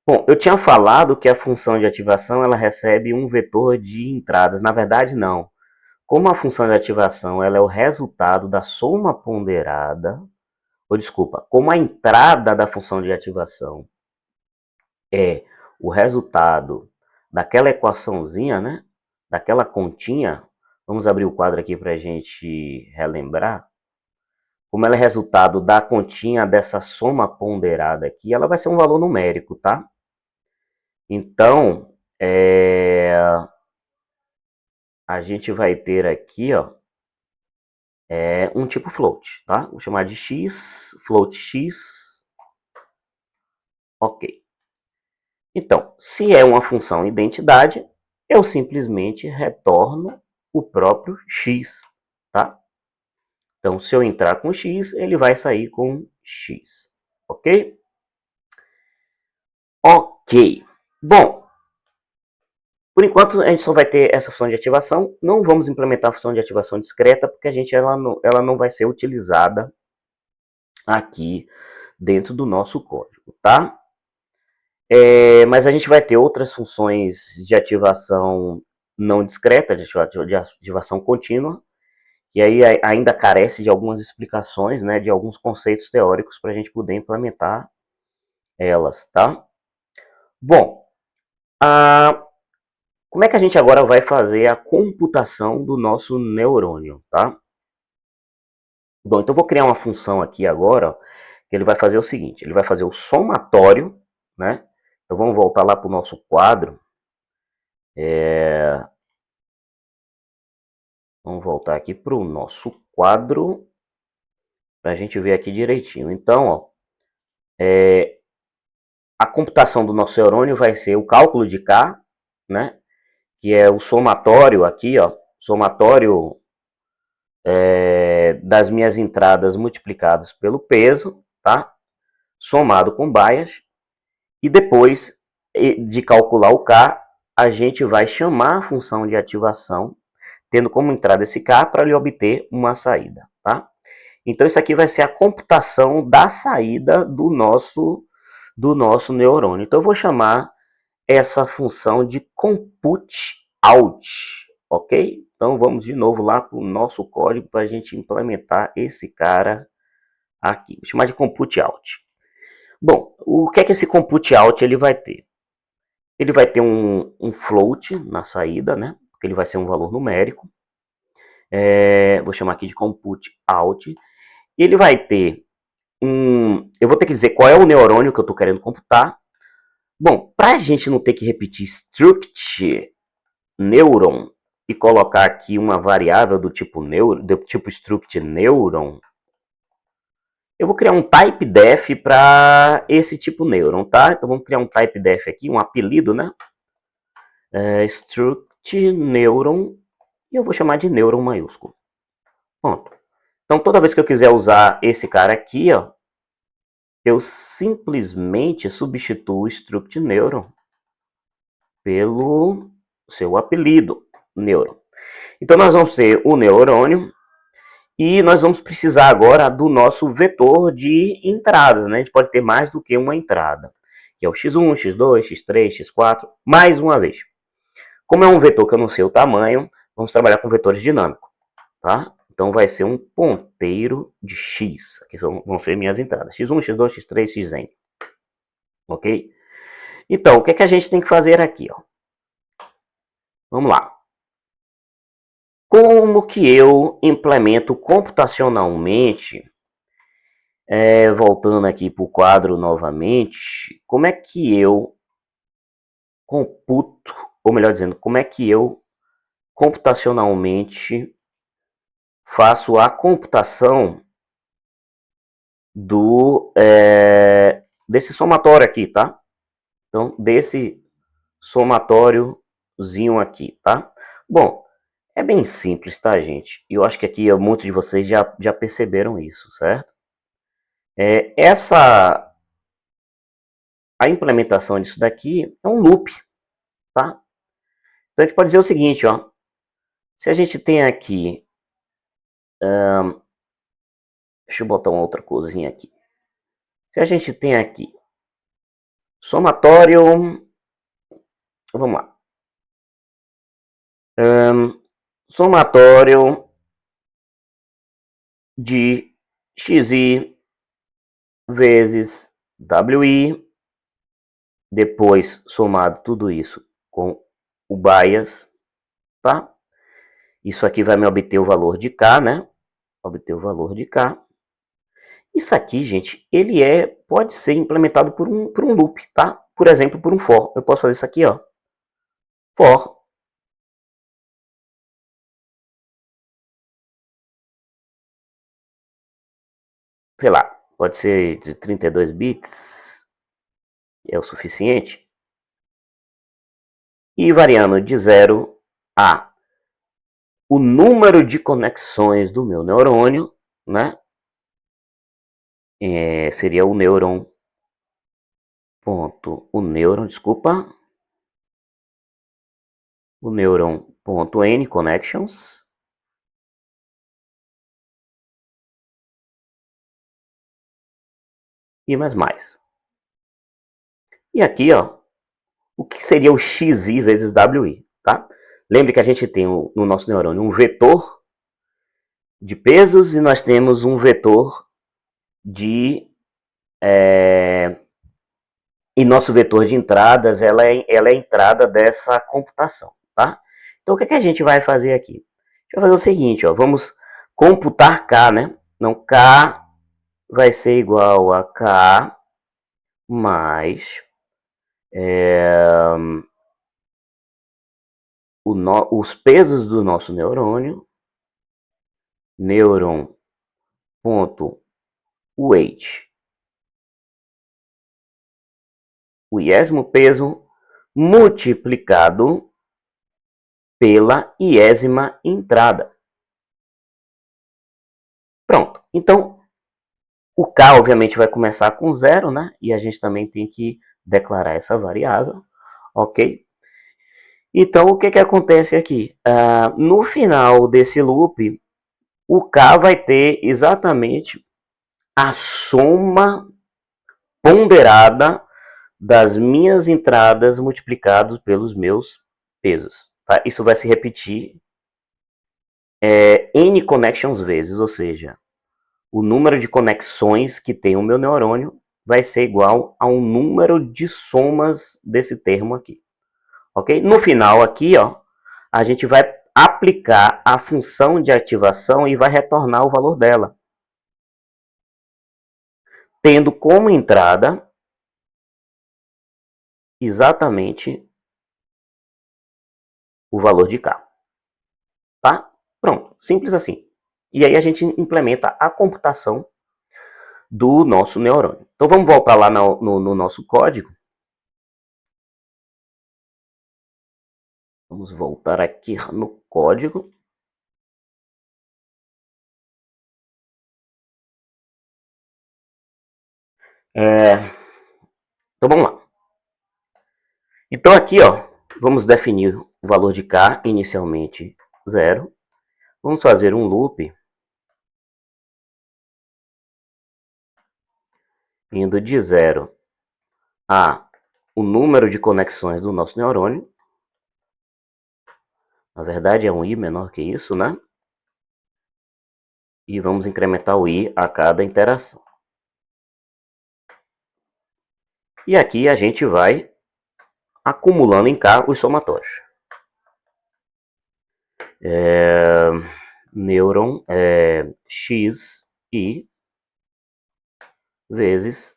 Bom, eu tinha falado que a função de ativação ela recebe um vetor de entradas. Na verdade, não. Como a função de ativação ela é o resultado da soma ponderada, ou desculpa, como a entrada da função de ativação é o resultado daquela equaçãozinha, né? Daquela continha. Vamos abrir o quadro aqui para a gente relembrar. Como ela é resultado da continha dessa soma ponderada aqui, ela vai ser um valor numérico, tá? Então, a gente vai ter aqui, ó, um tipo float, tá? Vou chamar de x, float x, ok. Então, se é uma função identidade, eu simplesmente retorno o próprio x, tá? Então, se eu entrar com x, ele vai sair com x, ok? Ok. Bom, por enquanto a gente só vai ter essa função de ativação. Não vamos implementar a função de ativação discreta, porque ela não vai ser utilizada aqui dentro do nosso código, tá? Mas a gente vai ter outras funções de ativação não discreta, de ativação contínua, e aí ainda carece de algumas explicações, né, de alguns conceitos teóricos para a gente poder implementar elas, tá? Bom, como é que a gente agora vai fazer a computação do nosso neurônio, tá? Bom, então eu vou criar uma função aqui agora, que ele vai fazer o seguinte, ele vai fazer o somatório, né? Então vamos voltar lá para o nosso quadro. Vamos voltar aqui para o nosso quadro, para a gente ver aqui direitinho. Então, ó, a computação do nosso neurônio vai ser o cálculo de K, né? Que é o somatório aqui, ó, somatório das minhas entradas multiplicadas pelo peso, tá? Somado com bias. E depois de calcular o K, a gente vai chamar a função de ativação, tendo como entrada esse K para lhe obter uma saída, tá? Então isso aqui vai ser a computação da saída do nosso neurônio. Então eu vou chamar essa função de compute out, ok? Então vamos de novo lá para o nosso código para a gente implementar esse cara aqui. Vou chamar de compute out. Bom, o que é que esse compute out ele vai ter? Ele vai ter um float na saída, né? Porque ele vai ser um valor numérico. Vou chamar aqui de compute out. E ele vai ter eu vou ter que dizer qual é o neurônio que eu estou querendo computar. Bom, para a gente não ter que repetir struct neuron e colocar aqui uma variável do tipo struct neuron, eu vou criar um type def para esse tipo neuron, tá? Então vamos criar um type def aqui, um apelido, né? Struct neuron, e eu vou chamar de neuron maiúsculo. Pronto. Então toda vez que eu quiser usar esse cara aqui, ó, eu simplesmente substituo o struct neuron pelo seu apelido, neuron. Então nós vamos ter o neurônio e nós vamos precisar agora do nosso vetor de entradas, né? A gente pode ter mais do que uma entrada, que é o x1, x2, x3, x4, mais uma vez. Como é um vetor que eu não sei o tamanho, vamos trabalhar com vetores dinâmicos, tá? Então vai ser um ponteiro de x, aqui vão ser minhas entradas, x1, x2, x3, xn, ok? Então, o que é que a gente tem que fazer aqui, ó? Vamos lá. Como que eu implemento computacionalmente, voltando aqui para o quadro novamente, como é que eu computo, ou melhor dizendo, como é que eu computacionalmente faço a computação desse somatório aqui, tá? Então, desse somatóriozinho aqui, tá? Bom, é bem simples, tá, gente? E eu acho que aqui muitos de vocês já perceberam isso, certo? A implementação disso daqui é um loop, tá? Então a gente pode dizer o seguinte, ó. Se a gente tem aqui, deixa eu botar uma outra coisinha aqui. Se a gente tem aqui somatório, vamos lá. Somatório de xi vezes wi, depois somado tudo isso com o bias, tá? Isso aqui vai me obter o valor de K, né? Obter o valor de K. Isso aqui, gente, ele pode ser implementado por um loop, tá? Por exemplo, por um for. Eu posso fazer isso aqui, ó. For. Sei lá, pode ser de 32 bits, é o suficiente. E variando de 0 a o número de conexões do meu neurônio, né? Seria o neuron desculpa, o neuron.n connections, e mais. E aqui, ó, o que seria o xi vezes wi, tá? Lembre que a gente tem no nosso neurônio um vetor de pesos e nós temos um vetor de e nosso vetor de entradas, ela é a entrada dessa computação, tá? Então, o que a gente vai fazer aqui? A gente vai fazer o seguinte, ó, vamos computar K, né? Então, K vai ser igual a K mais os pesos do nosso neurônio neuron.weight, o iésimo peso multiplicado pela iésima entrada. Pronto. Então, o K, obviamente, vai começar com 0, né? E a gente também tem que declarar essa variável, ok? Então, o que, que acontece aqui? No final desse loop, o K vai ter exatamente a soma ponderada das minhas entradas multiplicados pelos meus pesos. Tá? Isso vai se repetir N connections vezes, ou seja, o número de conexões que tem o meu neurônio vai ser igual ao número de somas desse termo aqui. Ok? No final aqui, ó, a gente vai aplicar a função de ativação e vai retornar o valor dela, tendo como entrada exatamente o valor de K. Tá? Pronto, simples assim. E aí a gente implementa a computação do nosso neurônio. Então vamos voltar lá no nosso código. Vamos voltar aqui no código. Então vamos lá. Então aqui, ó, vamos definir o valor de K inicialmente 0. Vamos fazer um loop indo de 0 a o número de conexões do nosso neurônio. Na verdade é um i menor que isso, né? E vamos incrementar o i a cada interação. E aqui a gente vai acumulando em K os somatórios. Neuron x i vezes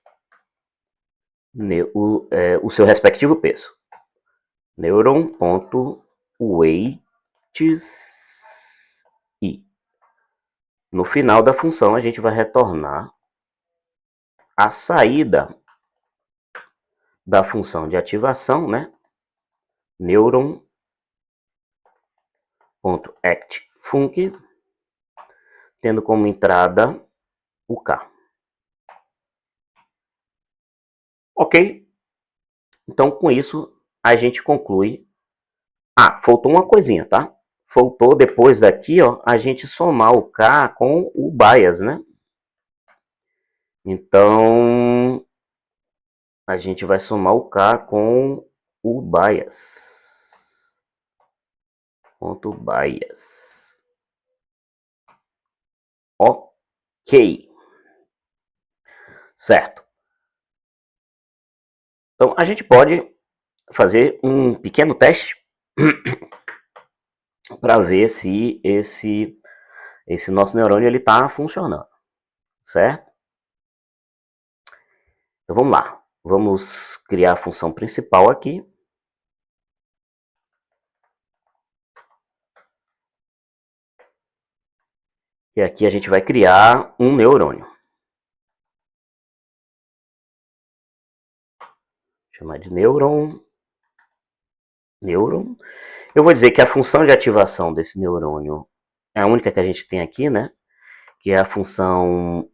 o seu respectivo peso. Neuron.weights i. No final da função, a gente vai retornar a saída da função de ativação, né? Neuron.actFunc, tendo como entrada o K. Ok? Então, com isso, a gente conclui. Faltou uma coisinha, tá? Faltou depois daqui, ó, a gente somar o K com o bias, né? Então, a gente vai somar o K com o bias. Ponto bias. Ok. Certo. Então, a gente pode fazer um pequeno teste para ver se esse nosso neurônio está funcionando. Certo? Então, vamos lá. Vamos criar a função principal aqui. E aqui a gente vai criar um neurônio. Chamar de neuron. Eu vou dizer que a função de ativação desse neurônio é a única que a gente tem aqui, né? Que é a função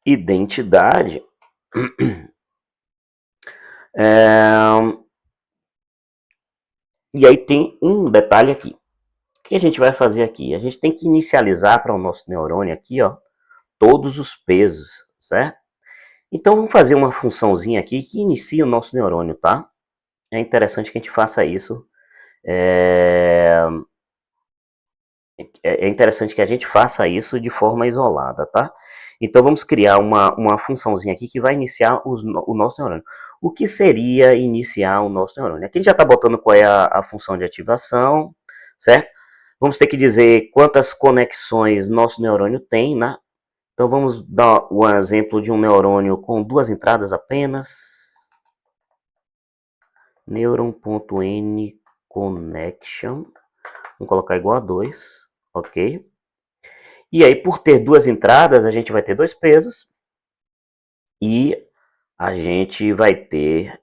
identidade. E aí tem um detalhe aqui. O que a gente vai fazer aqui? A gente tem que inicializar para o nosso neurônio aqui, ó, todos os pesos, certo? Então vamos fazer uma funçãozinha aqui que inicia o nosso neurônio, tá? É interessante que a gente faça isso. É interessante que a gente faça isso de forma isolada, tá? Então vamos criar uma funçãozinha aqui que vai iniciar o nosso neurônio. O que seria iniciar o nosso neurônio? Aqui a gente já está botando qual é a função de ativação, certo? Vamos ter que dizer quantas conexões nosso neurônio tem, né? Então vamos dar um exemplo de um neurônio com 2 entradas apenas. Neuron.nConnection Vamos colocar igual a 2, ok? E aí, por ter duas entradas, a gente vai ter dois pesos e a gente vai ter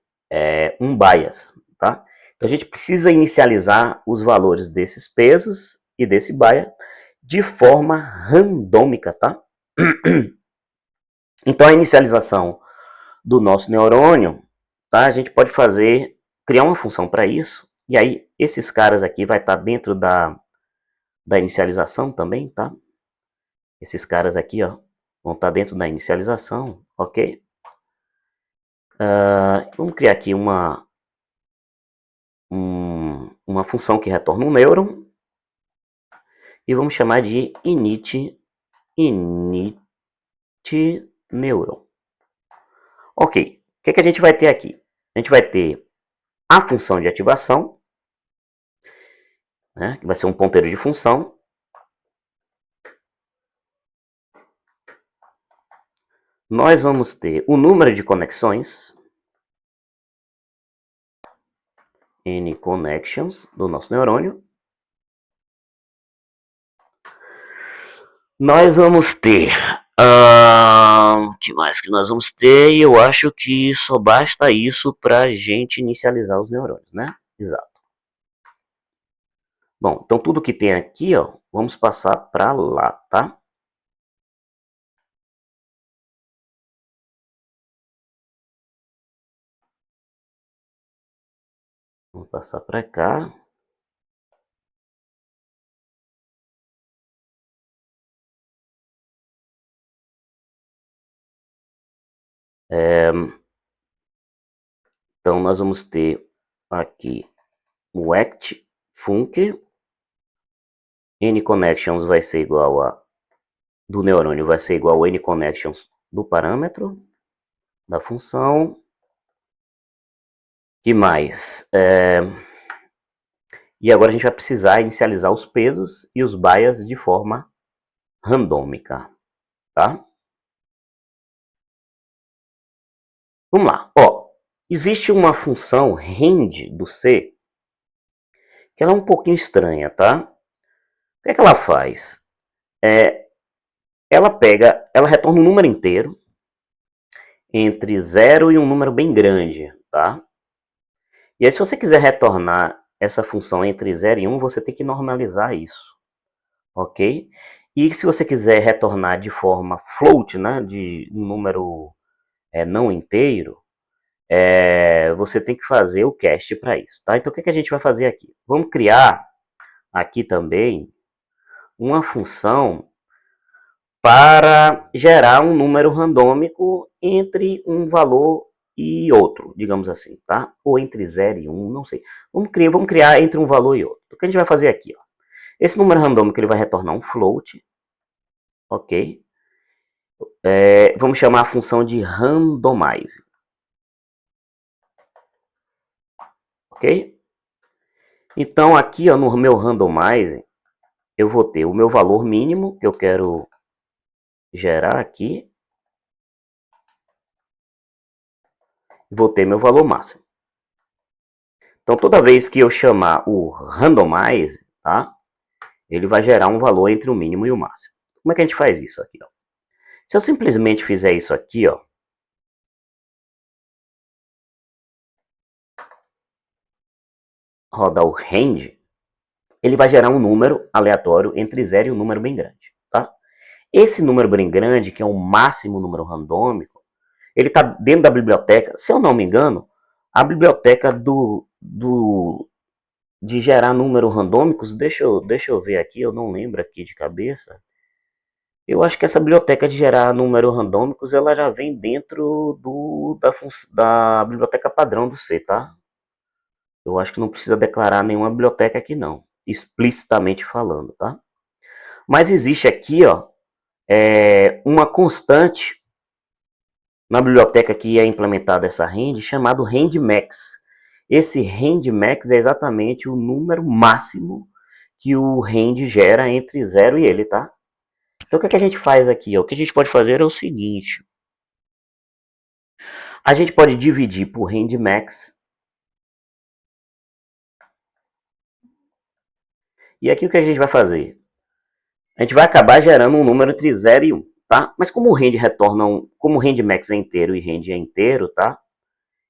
um bias, tá? Então, a gente precisa inicializar os valores desses pesos e desse bias de forma randômica, tá? Então, a inicialização do nosso neurônio, tá? A gente pode criar uma função para isso, e aí esses caras aqui vai estar dentro da inicialização também, tá? Esses caras aqui, ó, vão estar dentro da inicialização, ok? Vamos criar aqui uma função que retorna um nêuron, e vamos chamar de init neuron. Ok, o que a gente vai ter aqui? A gente vai ter a função de ativação, né, que vai ser um ponteiro de função. Nós vamos ter o número de conexões, N connections, do nosso neurônio. Nós vamos ter... o que mais que nós vamos ter? Eu acho que só basta isso para a gente inicializar os neurônios, né? Exato. Bom, então tudo que tem aqui, ó, vamos passar para lá, tá? Vamos passar para cá. Então nós vamos ter aqui o act func, n connections vai ser igual a do neurônio vai ser igual a n connections do parâmetro da função. Que mais? E agora a gente vai precisar inicializar os pesos e os bias de forma randômica, tá? Vamos lá. Ó, existe uma função rand do C que ela é um pouquinho estranha, tá? O que é que ela faz? Ela retorna um número inteiro entre 0 e um número bem grande, tá? E aí, se você quiser retornar essa função entre 0 e 1, você tem que normalizar isso, ok? E se você quiser retornar de forma float, né, de um número não inteiro, você tem que fazer o cast para isso, tá? Então, o que a gente vai fazer aqui? Vamos criar aqui também uma função para gerar um número randômico entre um valor e outro, digamos assim, tá? Ou entre 0 e 1, não sei. Vamos criar entre um valor e outro. O que a gente vai fazer aqui, ó? Esse número randômico ele vai retornar um float, ok? Vamos chamar a função de randomize, ok? Então aqui, ó, no meu randomize, eu vou ter o meu valor mínimo que eu quero gerar aqui, vou ter meu valor máximo. Então toda vez que eu chamar o randomize, tá? Ele vai gerar um valor entre o mínimo e o máximo. Como é que a gente faz isso aqui, ó? Se eu simplesmente fizer isso aqui, ó, rodar o range, ele vai gerar um número aleatório entre 0 e um número bem grande, tá? Esse número bem grande, que é o máximo número randômico, ele está dentro da biblioteca, se eu não me engano, a biblioteca de gerar números randômicos, deixa eu ver aqui, eu não lembro aqui de cabeça. Eu acho que essa biblioteca de gerar números randômicos, ela já vem dentro da biblioteca padrão do C, tá? Eu acho que não precisa declarar nenhuma biblioteca aqui não, explicitamente falando, tá? Mas existe aqui, ó, uma constante na biblioteca que é implementada essa range, chamado range_max. Esse range_max é exatamente o número máximo que o range gera entre 0 e ele, tá? Então o que a gente faz aqui? Ó? O que a gente pode fazer é o seguinte. A gente pode dividir por range_max E aqui o que a gente vai fazer? A gente vai acabar gerando um número entre 0 e 1, tá? Mas como o range retorna como o range max é inteiro e range é inteiro, tá?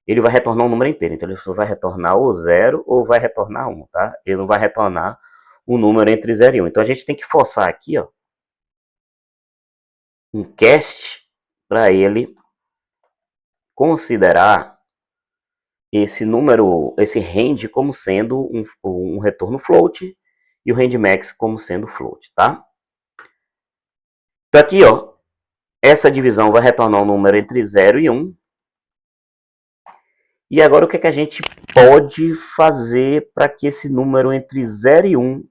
Ele vai retornar um número inteiro. Então ele só vai retornar ou 0 ou vai retornar 1, tá? Ele não vai retornar um número entre 0 e 1. Então a gente tem que forçar aqui, ó, um cast para ele considerar esse número, esse range como sendo um retorno float e o range max como sendo float, tá? Então aqui, ó, essa divisão vai retornar um número entre 0 e 1. E agora o que, é que a gente pode fazer para que esse número entre 0 e 1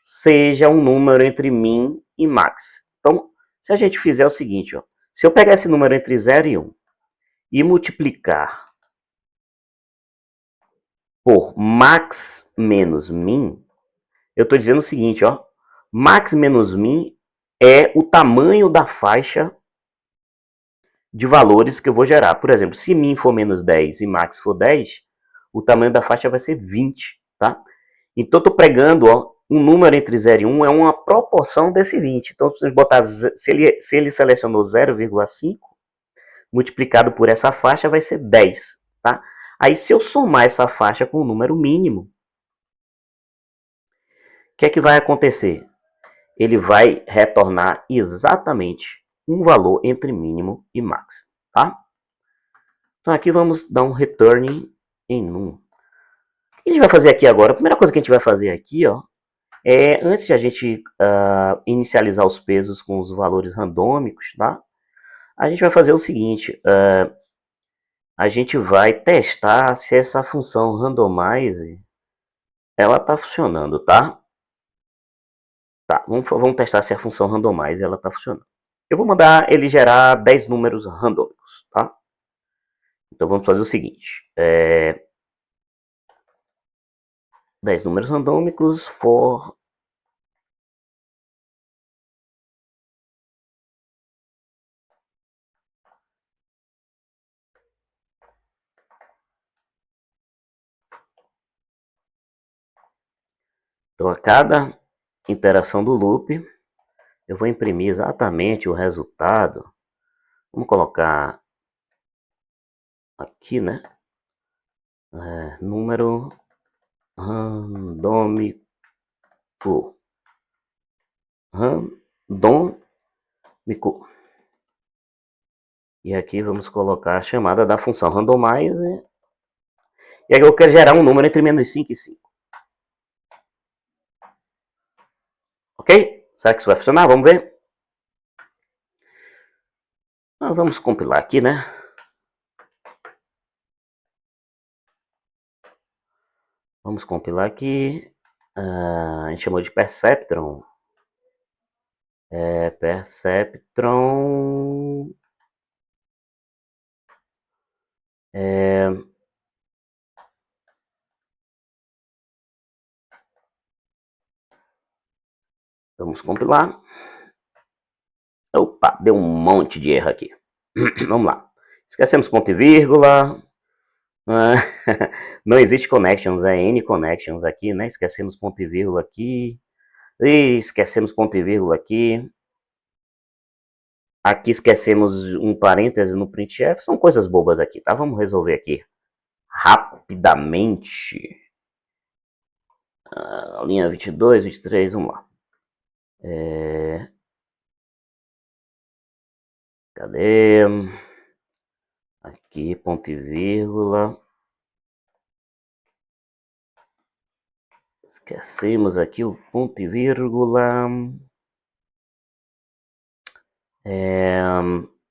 seja um número entre min e max? Então, se a gente fizer o seguinte, ó, se eu pegar esse número entre 0 e 1 e multiplicar por max menos min, eu estou dizendo o seguinte, ó, max menos min é o tamanho da faixa de valores que eu vou gerar. Por exemplo, se min for menos 10 e max for 10, o tamanho da faixa vai ser 20, tá? Então, eu estou pregando, ó, um número entre 0 e 1 é uma proporção desse 20. Então, se botar, se ele selecionou 0,5, multiplicado por essa faixa vai ser 10, tá? Aí, se eu somar essa faixa com o número mínimo, o que é que vai acontecer? Ele vai retornar exatamente um valor entre mínimo e máximo, tá? Então aqui vamos dar um return em num. O que a gente vai fazer aqui agora? A primeira coisa que a gente vai fazer aqui, ó, antes de a gente inicializar os pesos com os valores randômicos, tá? A gente vai fazer o seguinte, a gente vai testar se essa função randomize ela está funcionando, tá? Tá, vamos testar se a função randomize ela está funcionando. Eu vou mandar ele gerar 10 números randômicos, tá? Então vamos fazer o seguinte, 10 números randômicos for então a cada interação do loop eu vou imprimir exatamente o resultado. Vamos colocar aqui, né? Número randômico. Randômico. E aqui vamos colocar a chamada da função randomize. E aqui eu quero gerar um número entre menos 5 e 5. Ok? Será que isso vai funcionar? Vamos ver. Vamos compilar aqui, né? Vamos compilar aqui. A gente chamou de Perceptron. Perceptron. Vamos compilar. Opa, deu um monte de erro aqui. Vamos lá. Esquecemos ponto e vírgula. Não existe connections, é N connections aqui, né? Esquecemos ponto e vírgula aqui. E esquecemos ponto e vírgula aqui. Aqui esquecemos um parêntese no printf. São coisas bobas aqui, tá? Vamos resolver aqui rapidamente. Linha 22, 23, vamos lá. Cadê? Aqui, ponto e vírgula. Esquecemos aqui o ponto e vírgula.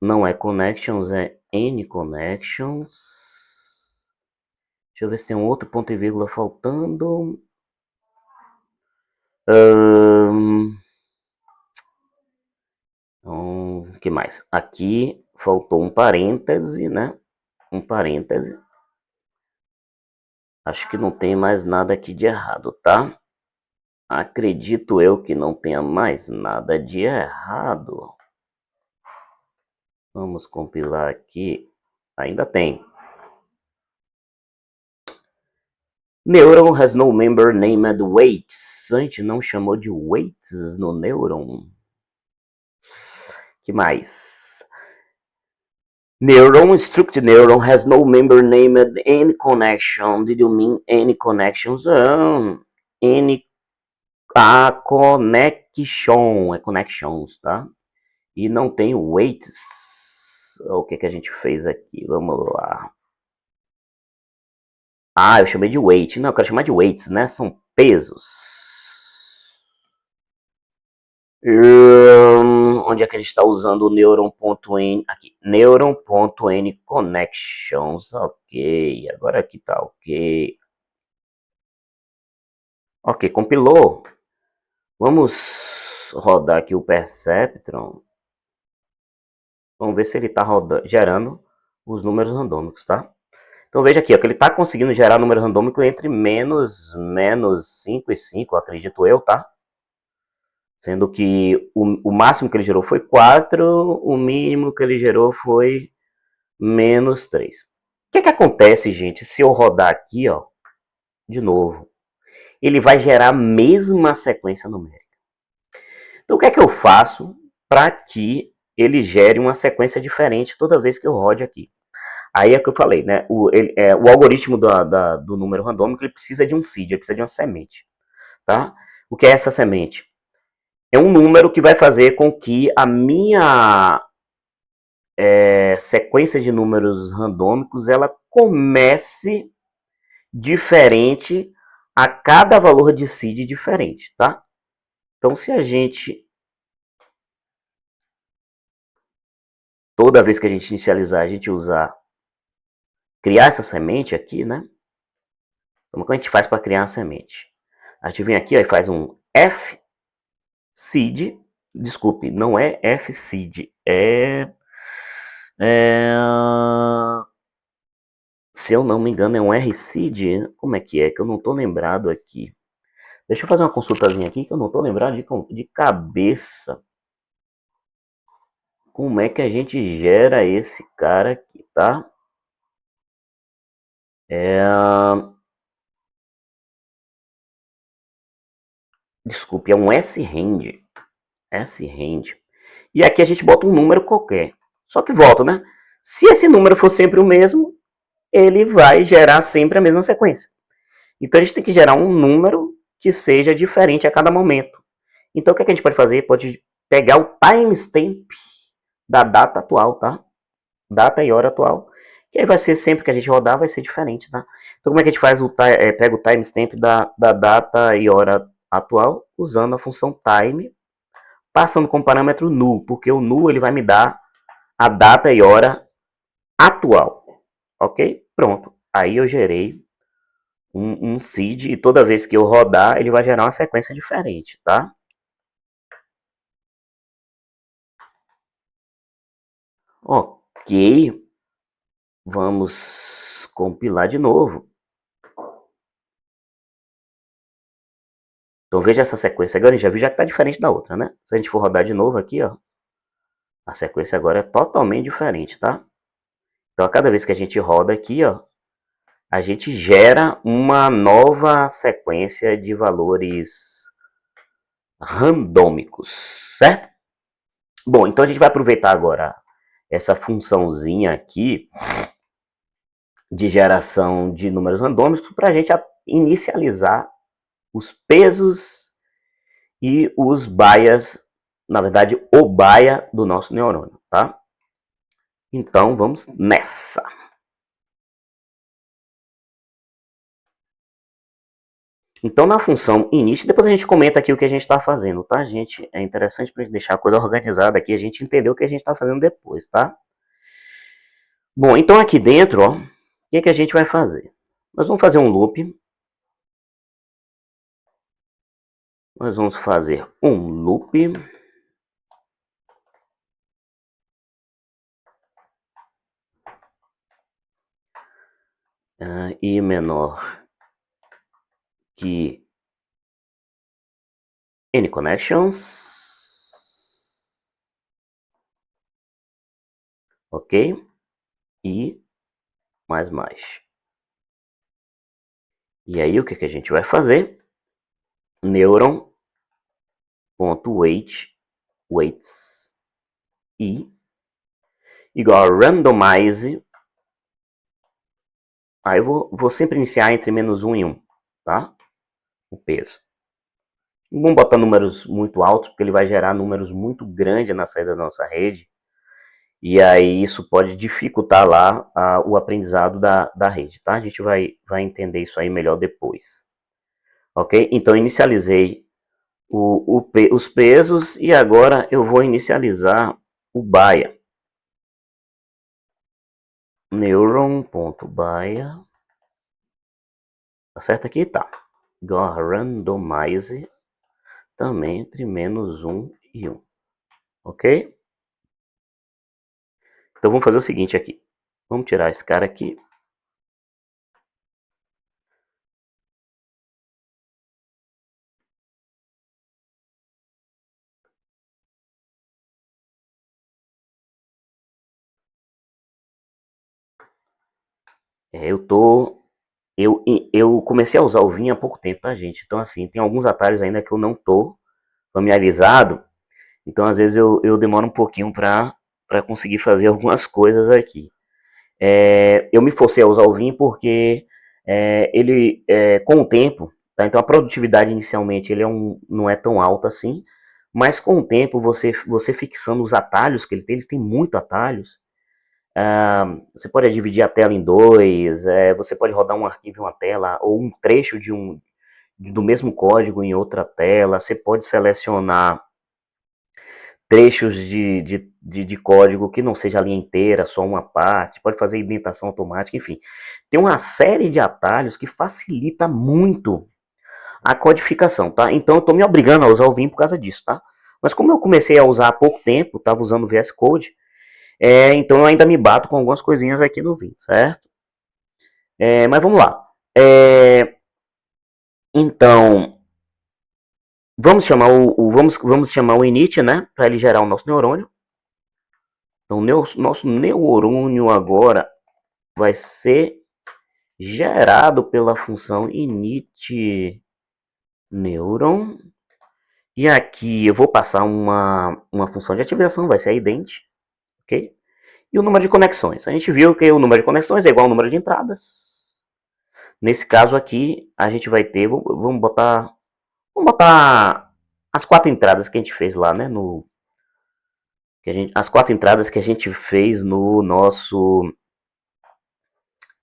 Não é connections, é N connections. Deixa eu ver se tem um outro ponto e vírgula faltando. O que mais? Aqui faltou um parêntese, né? Um parêntese. Acho que não tem mais nada aqui de errado, tá? Acredito eu que não tenha mais nada de errado. Vamos compilar aqui. Ainda tem. Neuron has no member named weights. A gente não chamou de weights no neuron. Que mais? Neuron, structured neuron has no member named any connection. Did you mean any connections? Any connection, é connections, tá? E não tem weights. O que que a gente fez aqui? Vamos lá. Ah, eu chamei de weight. Não, eu quero chamar de weights, né? São pesos. Onde é que a gente está usando o neuron.n? Aqui, neuron.n connections. Ok, agora aqui tá ok. Ok, compilou. Vamos rodar aqui o Perceptron. Vamos ver se ele está gerando os números randômicos, tá? Então veja aqui, ó, que ele está conseguindo gerar número randômico entre menos 5 e 5, acredito eu, tá? Sendo que o máximo que ele gerou foi 4, o mínimo que ele gerou foi menos 3. O que, que acontece, gente, se eu rodar aqui, ó, de novo? Ele vai gerar a mesma sequência numérica. Então o que é que eu faço para que ele gere uma sequência diferente toda vez que eu rode aqui? Aí é que eu falei, né? O algoritmo do número randômico ele precisa de um seed, ele precisa de uma semente. Tá? O que é essa semente? É um número que vai fazer com que a minha sequência de números randômicos ela comece diferente a cada valor de seed diferente, tá? Então, se a gente, toda vez que a gente inicializar, a gente criar essa semente aqui, né? Como que a gente faz para criar a semente? A gente vem aqui ó, e faz um F seed, desculpe, não é F seed, é se eu não me engano, é um RCID. Como é? Que eu não estou lembrado aqui. Deixa eu fazer uma consultazinha aqui que eu não estou lembrado de cabeça. Como é que a gente gera esse cara aqui, tá? Desculpe, é um S-Rand. S-Rand. E aqui a gente bota um número qualquer. Só que volta, né? Se esse número for sempre o mesmo, ele vai gerar sempre a mesma sequência. Então a gente tem que gerar um número que seja diferente a cada momento. Então o que a gente pode fazer? Pode pegar o timestamp da data atual, tá? Data e hora atual. Que aí vai ser sempre que a gente rodar, vai ser diferente, tá? Então como é que a gente faz pega o timestamp da data e hora atual usando a função time, passando com o parâmetro null, porque o null ele vai me dar a data e hora atual. Ok? Pronto. Aí eu gerei um seed e toda vez que eu rodar, ele vai gerar uma sequência diferente, tá? Ok, vamos compilar de novo. Então veja essa sequência agora, a gente já viu já que está diferente da outra, né? Se a gente for rodar de novo aqui, ó, a sequência agora é totalmente diferente, tá? Então a cada vez que a gente roda aqui, ó, a gente gera uma nova sequência de valores randômicos, certo? Bom, então a gente vai aproveitar agora essa funçãozinha aqui de geração de números randômicos para a gente inicializar os pesos e os bias, na verdade, o bias do nosso neurônio, tá? Então, vamos nessa. Então, na função init, depois a gente comenta aqui o que a gente está fazendo, tá, gente? É interessante para a gente deixar a coisa organizada aqui, a gente entender o que a gente está fazendo depois, tá? Bom, então aqui dentro, ó, o que a gente vai fazer? Nós vamos fazer um loop. Nós vamos fazer um loop. I menor que N connections. Ok? E mais. E aí, o que a gente vai fazer? Neuron.weights i igual a randomize. Aí eu vou sempre iniciar entre -1 e 1, tá? O peso. Não vamos botar números muito altos, porque ele vai gerar números muito grandes na saída da nossa rede. E aí isso pode dificultar lá o aprendizado da rede, tá? A gente vai entender isso aí melhor depois. Ok? Então inicializei os pesos e agora eu vou inicializar o BAIA. Neuron.baia. Tá certo aqui? Tá. Igual a randomize também entre -1 e 1. Ok? Então vamos fazer o seguinte aqui. Vamos tirar esse cara aqui. Eu comecei a usar o Vim há pouco tempo, tá, gente? Então, assim, tem alguns atalhos ainda que eu não tô familiarizado. Então, às vezes, eu demoro um pouquinho para conseguir fazer algumas coisas aqui. Eu me forcei a usar o Vim porque com o tempo, tá? Então a produtividade inicialmente não é tão alta assim, mas com o tempo você fixando os atalhos que eles têm muito atalhos. Você pode dividir a tela em dois, você pode rodar um arquivo em uma tela ou um trecho do mesmo código em outra tela. Você pode selecionar trechos de código que não seja a linha inteira, só uma parte, pode fazer indentação automática, enfim. Tem uma série de atalhos que facilita muito a codificação, tá? Então eu estou me obrigando a usar o Vim por causa disso, tá? Mas como eu comecei a usar há pouco tempo, estava usando o VS Code, então eu ainda me bato com algumas coisinhas aqui no Vim, certo? Mas vamos lá. Então, vamos chamar o init, né? Para ele gerar o nosso neurônio. Então, nosso neurônio agora vai ser gerado pela função init neuron. E aqui eu vou passar uma função de ativação, vai ser a ident, ok? E o número de conexões. A gente viu que o número de conexões é igual ao número de entradas. Nesse caso aqui, a gente vai ter, vamos botar as 4 entradas que a gente fez lá, né? As 4 entradas que a gente fez no nosso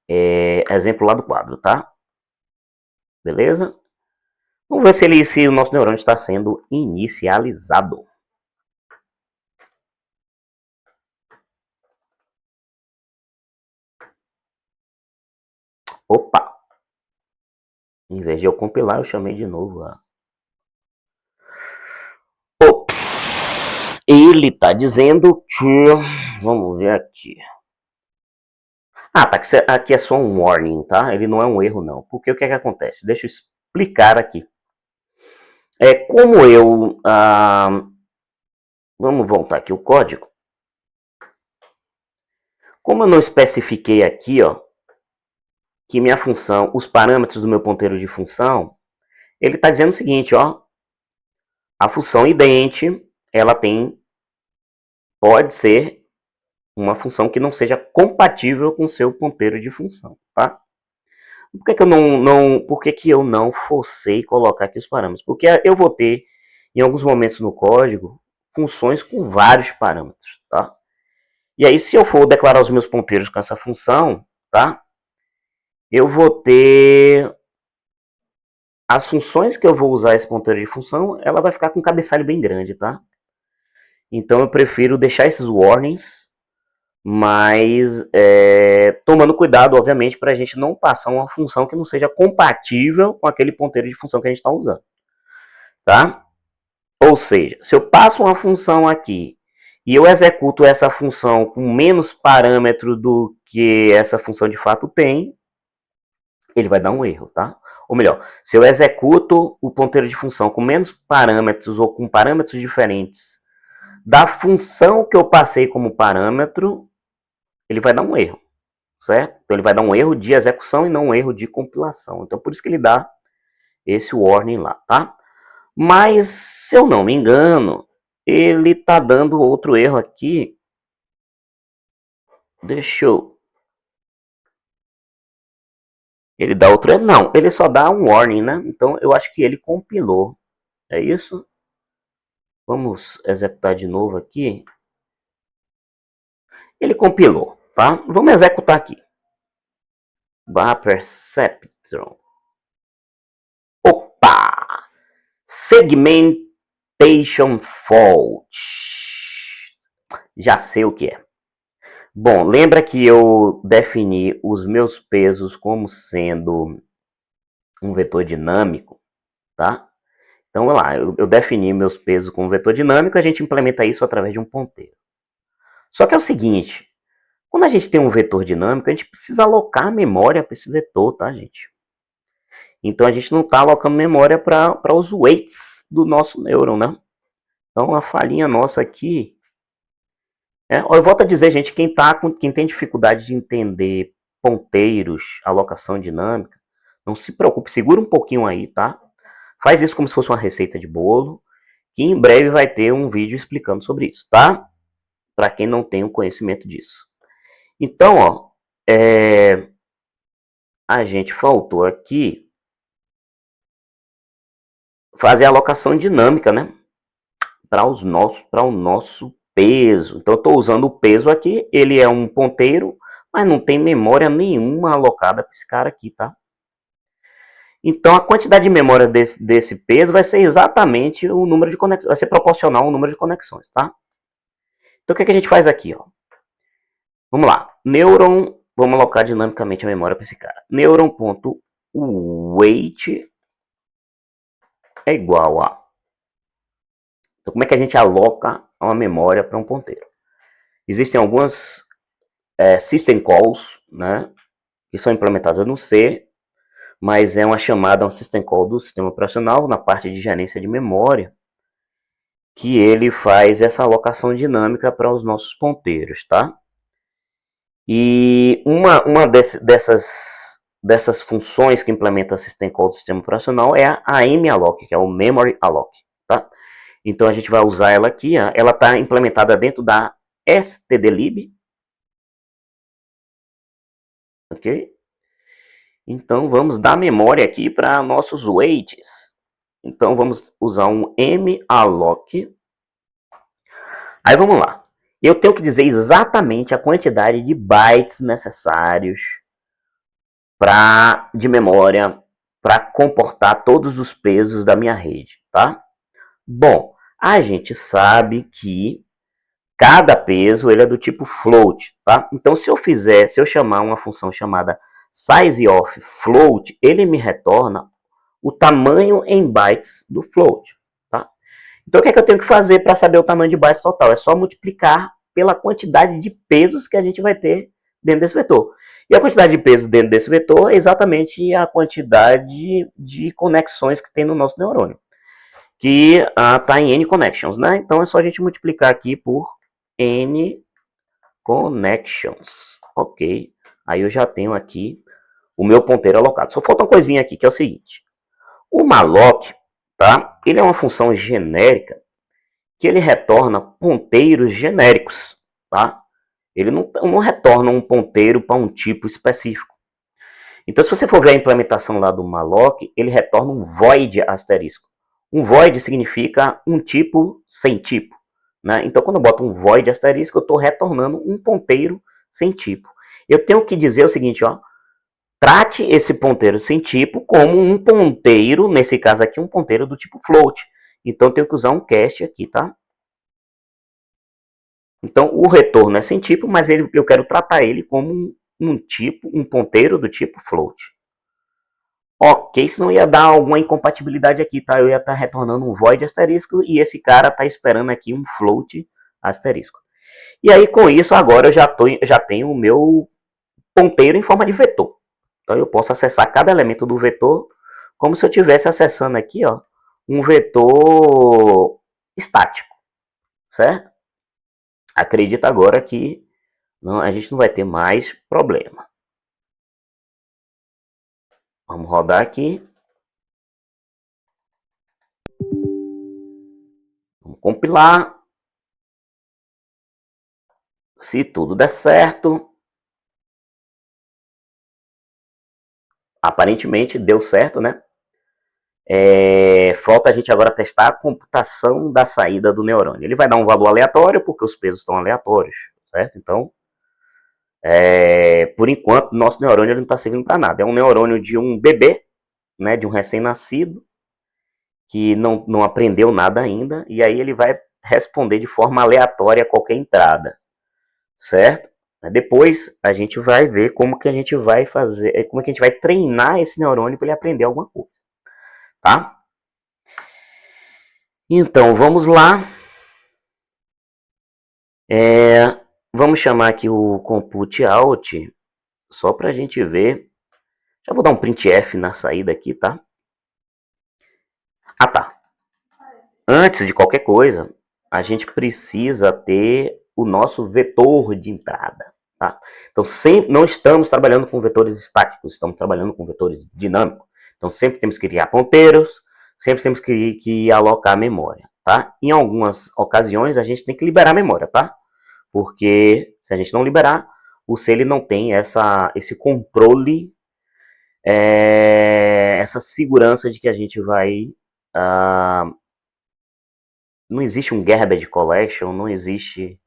exemplo lá do quadro, tá? Beleza? Vamos ver se o nosso neurônio está sendo inicializado. Opa! Em vez de eu compilar, eu chamei de novo. Ops! Ele está dizendo que... Vamos ver aqui. Tá. Aqui é só um warning, tá? Ele não é um erro, não. Porque o que acontece? Deixa eu explicar aqui. Como eu... vamos voltar aqui o código. Como eu não especifiquei aqui, ó, que minha função, os parâmetros do meu ponteiro de função, ele está dizendo o seguinte, ó, a função ident, ela pode ser uma função que não seja compatível com o seu ponteiro de função, tá? Por que eu não forcei colocar aqui os parâmetros? Porque eu vou ter, em alguns momentos no código, funções com vários parâmetros, tá? E aí, se eu for declarar os meus ponteiros com essa função, tá? Eu vou ter as funções que eu vou usar esse ponteiro de função, ela vai ficar com um cabeçalho bem grande, tá? Então eu prefiro deixar esses warnings, mas tomando cuidado, obviamente, para a gente não passar uma função que não seja compatível com aquele ponteiro de função que a gente está usando, tá? Ou seja, se eu passo uma função aqui e eu executo essa função com menos parâmetro do que essa função de fato tem, ele vai dar um erro, tá? Ou melhor, se eu executo o ponteiro de função com menos parâmetros ou com parâmetros diferentes da função que eu passei como parâmetro, ele vai dar um erro, certo? Então ele vai dar um erro de execução e não um erro de compilação. Então por isso que ele dá esse warning lá, tá? Mas, se eu não me engano, ele tá dando outro erro aqui. Deixa eu... Ele dá outro erro? Não, ele só dá um warning, né? Então eu acho que ele compilou. É isso? Vamos executar de novo aqui. Ele compilou, tá? Vamos executar aqui. Perceptron. Opa! Segmentation fault. Já sei o que é. Bom, lembra que eu defini os meus pesos como sendo um vetor dinâmico, tá? Então, vamos lá, eu defini meus pesos como vetor dinâmico, a gente implementa isso através de um ponteiro. Só que é o seguinte, quando a gente tem um vetor dinâmico, a gente precisa alocar memória para esse vetor, tá, gente? Então, a gente não está alocando memória para os weights do nosso nêuron, né? Então, a falhinha nossa aqui... eu volto a dizer, gente, quem tem dificuldade de entender ponteiros, alocação dinâmica, não se preocupe, segura um pouquinho aí, tá? Faz isso como se fosse uma receita de bolo, que em breve vai ter um vídeo explicando sobre isso, tá? Para quem não tem o conhecimento disso. Então, ó, a gente faltou aqui fazer a alocação dinâmica, né? Para o nosso peso. Então, eu estou usando o peso aqui, ele é um ponteiro, mas não tem memória nenhuma alocada para esse cara aqui, tá? Então, a quantidade de memória desse peso vai ser exatamente o número de conexões, vai ser proporcional ao número de conexões, tá? Então, o que a gente faz aqui, ó? Vamos lá. Neuron, vamos alocar dinamicamente a memória para esse cara. Neuron.weight é igual a... Então, como é que a gente aloca uma memória para um ponteiro? Existem algumas system calls, né, que são implementadas no C, mas é uma chamada, um system call do sistema operacional, na parte de gerência de memória, que ele faz essa alocação dinâmica para os nossos ponteiros, tá? E uma dessas funções que implementa o system call do sistema operacional é a malloc, que é o memory alloc, tá? Então a gente vai usar ela aqui, ela está implementada dentro da stdlib, ok? Então vamos dar memória aqui para nossos weights. Então vamos usar um malloc. Aí vamos lá. Eu tenho que dizer exatamente a quantidade de bytes necessários de memória para comportar todos os pesos da minha rede, tá? Bom, a gente sabe que cada peso ele é do tipo float, tá? Então se eu chamar uma função chamada sizeOfFloat, ele me retorna o tamanho em bytes do float, tá? Então o que é que eu tenho que fazer para saber o tamanho de bytes total? É só multiplicar pela quantidade de pesos que a gente vai ter dentro desse vetor. E a quantidade de pesos dentro desse vetor é exatamente a quantidade de conexões que tem no nosso neurônio, que está em N connections, né? Então é só a gente multiplicar aqui por N connections, ok? Aí eu já tenho aqui o meu ponteiro alocado. Só falta uma coisinha aqui, que é o seguinte. O malloc, tá? Ele é uma função genérica que ele retorna ponteiros genéricos, tá? Ele não retorna um ponteiro para um tipo específico. Então, se você for ver a implementação lá do malloc, ele retorna um void asterisco. Um void significa um tipo sem tipo, né? Então, quando eu boto um void asterisco, eu estou retornando um ponteiro sem tipo. Eu tenho que dizer o seguinte, ó, trate esse ponteiro sem tipo como um ponteiro, nesse caso aqui, um ponteiro do tipo float. Então, eu tenho que usar um cast aqui, tá? Então, o retorno é sem tipo, mas eu quero tratar ele como um ponteiro do tipo float. Ok, senão ia dar alguma incompatibilidade aqui, tá? Eu ia estar retornando um void asterisco e esse cara está esperando aqui um float asterisco. E aí, com isso, agora eu já tenho o meu ponteiro em forma de vetor. Então, eu posso acessar cada elemento do vetor como se eu estivesse acessando aqui, ó, um vetor estático, certo? Acredita agora que a gente não vai ter mais problema. Vamos rodar aqui. Vamos compilar. Se tudo der certo. Aparentemente deu certo, né? Falta a gente agora testar a computação da saída do neurônio. Ele vai dar um valor aleatório, porque os pesos estão aleatórios, certo? Então, por enquanto, nosso neurônio não está servindo para nada. É um neurônio de um bebê, né, de um recém-nascido, que não aprendeu nada ainda, e aí ele vai responder de forma aleatória a qualquer entrada, certo? Depois a gente vai ver como que a gente vai fazer, como que a gente vai treinar esse neurônio para ele aprender alguma coisa, tá? Então, vamos lá. Vamos chamar aqui o compute out, só para a gente ver. Já vou dar um printf na saída aqui, tá? Ah, tá. Antes de qualquer coisa, a gente precisa ter o nosso vetor de entrada, tá? Então, sempre, não estamos trabalhando com vetores estáticos, estamos trabalhando com vetores dinâmicos. Então, sempre temos que criar ponteiros, sempre temos que alocar memória, tá? Em algumas ocasiões, a gente tem que liberar memória, tá? Porque se a gente não liberar, o C ele não tem esse controle, essa segurança de que a gente vai... não existe um garbage collection, não existe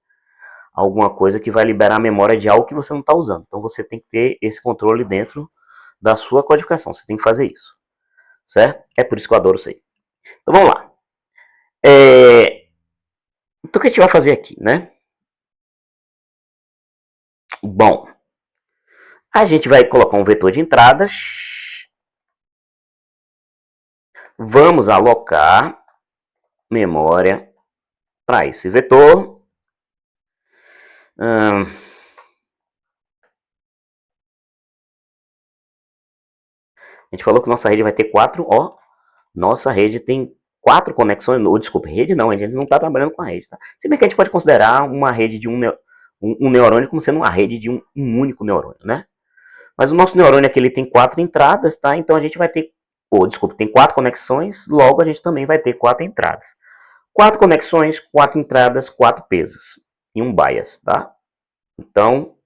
alguma coisa que vai liberar a memória de algo que você não está usando. Então você tem que ter esse controle dentro da sua codificação, você tem que fazer isso, certo? É por isso que eu adoro C. Então vamos lá. Então o que a gente vai fazer aqui, né? Bom, a gente vai colocar um vetor de entradas. Vamos alocar memória para esse vetor. A gente falou que nossa rede vai ter 4, ó. Nossa rede tem 4 conexões. Desculpa, rede não, a gente não está trabalhando com a rede, tá? Se bem que a gente pode considerar uma rede de um neurônio como sendo uma rede de um único neurônio, né? Mas o nosso neurônio aqui ele tem 4 entradas, tá? Então a gente vai ter, desculpa, tem 4 conexões, logo a gente também vai ter 4 entradas. 4 conexões, 4 entradas, 4 pesos e um bias, tá? Então,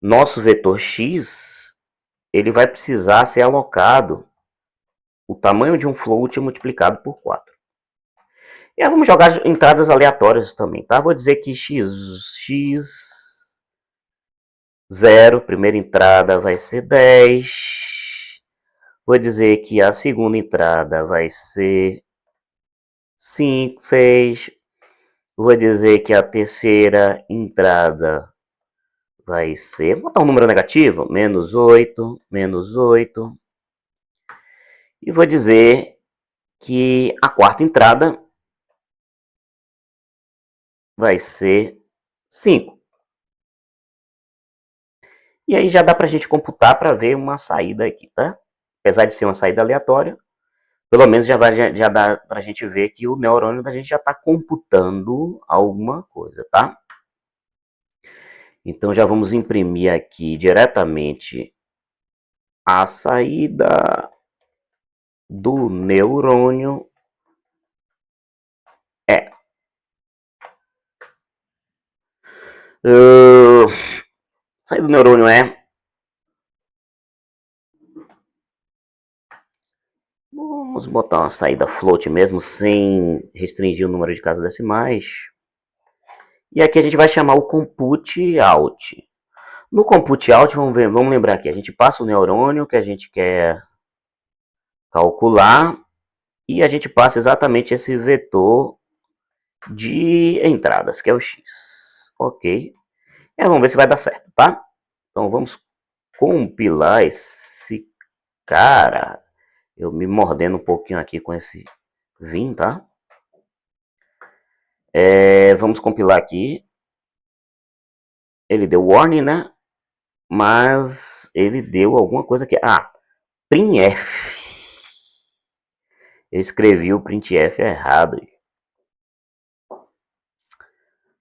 nosso vetor x, ele vai precisar ser alocado o tamanho de um float multiplicado por 4. E aí vamos jogar entradas aleatórias também, tá? Vou dizer que x0, primeira entrada vai ser 10. Vou dizer que a segunda entrada vai ser 5, 6. Vou dizer que a terceira entrada vai ser, vou botar um número negativo, menos 8, menos 8. E vou dizer que a quarta entrada vai ser 5. E aí já dá para a gente computar para ver uma saída aqui, tá? Apesar de ser uma saída aleatória, pelo menos já dá para a gente ver que o neurônio da gente já está computando alguma coisa, tá? Então já vamos imprimir aqui diretamente a saída do neurônio. Saída do neurônio vamos botar uma saída float mesmo, sem restringir o número de casas decimais. E aqui a gente vai chamar o compute out. No compute out, vamos lembrar aqui, a gente passa o neurônio que a gente quer calcular e a gente passa exatamente esse vetor de entradas, que é o x. Ok. E vamos ver se vai dar certo, tá? Então vamos compilar esse cara. Eu me mordendo um pouquinho aqui com esse vim, tá? Vamos compilar aqui. Ele deu warning, né? Mas ele deu alguma coisa aqui. printf. Eu escrevi o printf errado.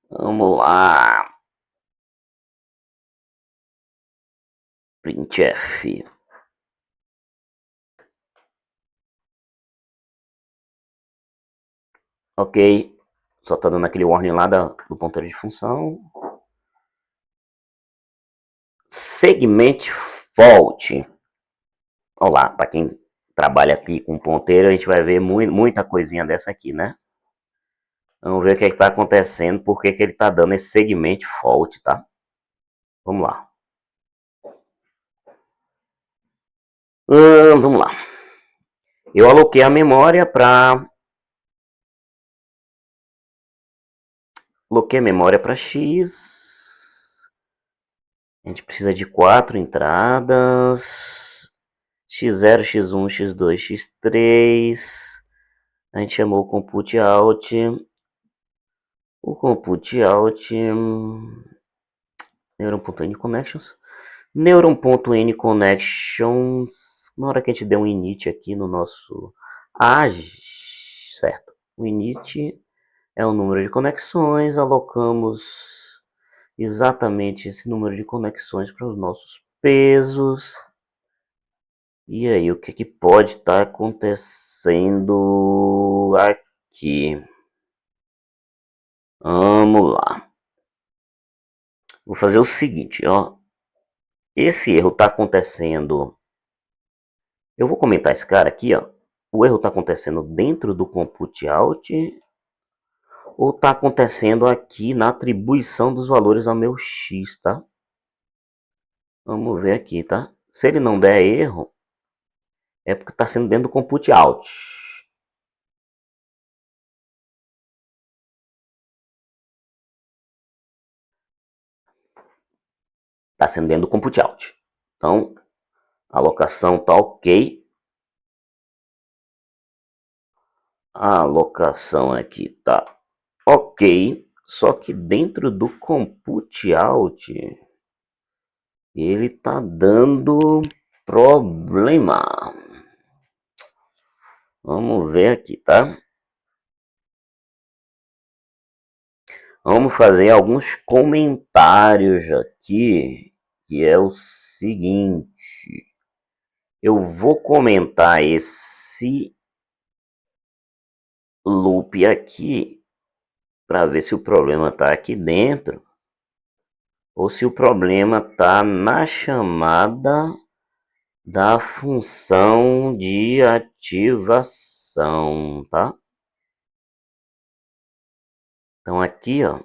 Vamos lá. Printf. Ok. Só tá dando aquele warning lá do ponteiro de função. Segment fault. Olá, para quem trabalha aqui com ponteiro, a gente vai ver muita coisinha dessa aqui, né? Vamos ver o que está acontecendo, por que ele está dando esse segment fault, tá? Vamos lá. Vamos lá. Eu aloquei a memória para X. A gente precisa de 4 entradas. X0, X1, X2, X3. A gente chamou o compute out. O compute out. Neuron.n connections. Neuron.n connections. Na hora que a gente der um init aqui no nosso. Certo. O init é o número de conexões. Alocamos exatamente esse número de conexões para os nossos pesos. E aí, o que pode estar acontecendo aqui? Vamos lá. Vou fazer o seguinte, ó. Esse erro está acontecendo. Eu vou comentar esse cara aqui, ó. O erro está acontecendo dentro do compute out ou está acontecendo aqui na atribuição dos valores ao meu x, tá? Vamos ver aqui, tá? Se ele não der erro, é porque está sendo dentro do compute out. Está sendo dentro do compute out. Então, a alocação está ok. A alocação aqui está ok. Só que dentro do compute out, ele está dando problema. Vamos ver aqui, tá? Vamos fazer alguns comentários aqui, que é o seguinte. Eu vou comentar esse loop aqui para ver se o problema está aqui dentro ou se o problema está na chamada da função de ativação, tá? Então aqui, ó,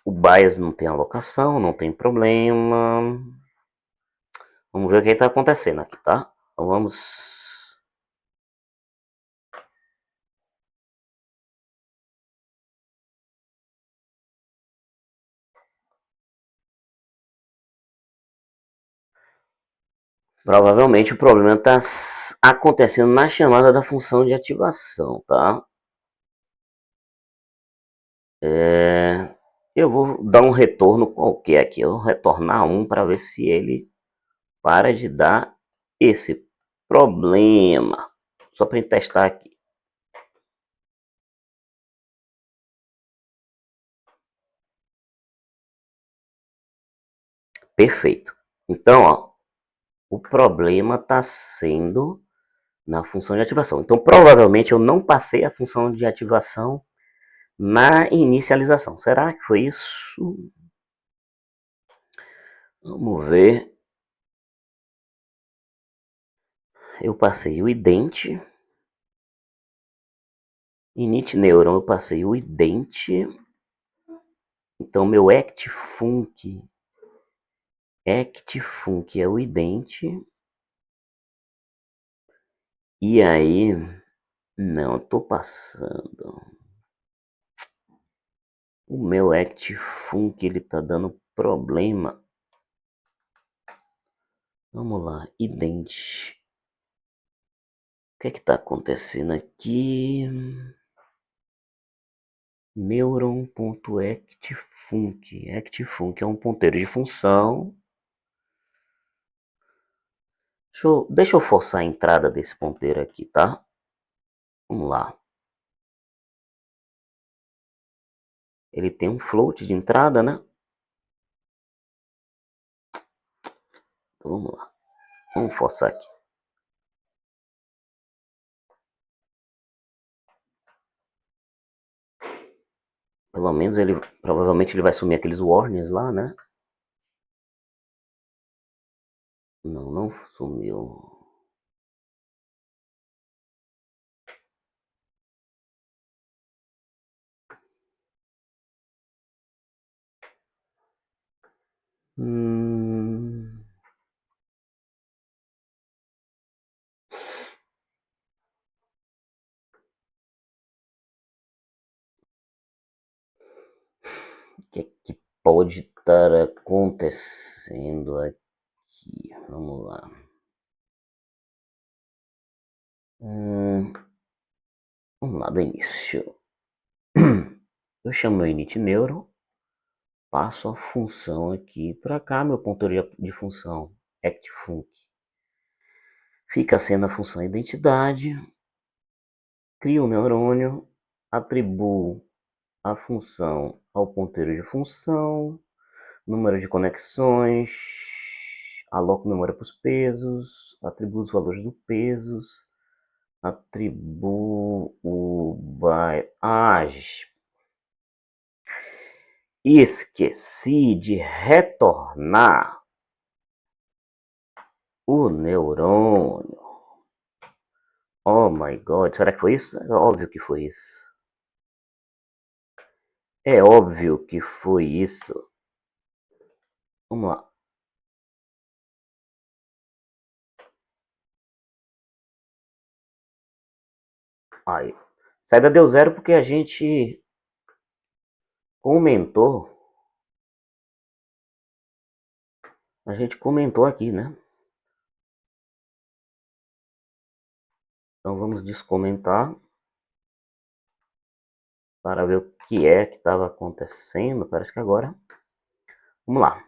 o bias não tem alocação, não tem problema. Vamos ver o que está acontecendo aqui, tá? Então vamos. Provavelmente o problema está acontecendo na chamada da função de ativação, tá? Eu vou dar um retorno qualquer aqui. Eu vou retornar 1 para ver se ele para de dar esse problema. Só para testar aqui. Perfeito. Então, ó, o problema está sendo na função de ativação. Então, provavelmente eu não passei a função de ativação na inicialização. Será que foi isso? Vamos ver. Eu passei o ident. Init neuron, eu passei o ident. Então, meu actfunc é o ident. E aí, não, estou passando. O meu actfunc ele tá dando problema. Vamos lá, ident. O que é que tá acontecendo aqui? Neuron.actfunc. Actfunc é um ponteiro de função. Deixa eu forçar a entrada desse ponteiro aqui, tá? Vamos lá. Ele tem um float de entrada, né? Então, vamos lá. Vamos forçar aqui. Pelo menos ele, provavelmente ele vai sumir aqueles warnings lá, né? Não, não sumiu. Hum... O que é que pode estar acontecendo aqui? Vamos lá. Vamos lá do início. Eu chamo meu init neuro, passo a função aqui para cá, meu ponteiro de função actfunc. Fica sendo a função identidade, crio um neurônio, atribuo a função ao ponteiro de função, número de conexões, aloco memória para os pesos, atribuo os valores dos pesos, atribuo o by. Esqueci de retornar o neurônio. Oh my god, será que foi isso? É óbvio que foi isso. É óbvio que foi isso. Vamos lá. Aí. Saída deu zero porque a gente comentou. A gente comentou aqui, né? Então vamos descomentar para ver o que é que estava acontecendo. Parece que agora. Vamos lá.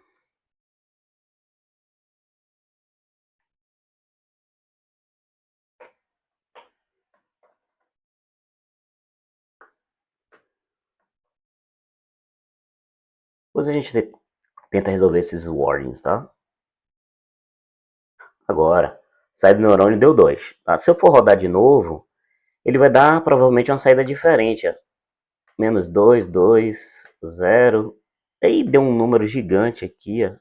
Depois a gente tenta resolver esses warnings, tá? Agora, saída do neurônio deu 2. Tá? Se eu for rodar de novo, ele vai dar provavelmente uma saída diferente. Ó. Menos 2, 2, 0. Aí deu um número gigante aqui, ó.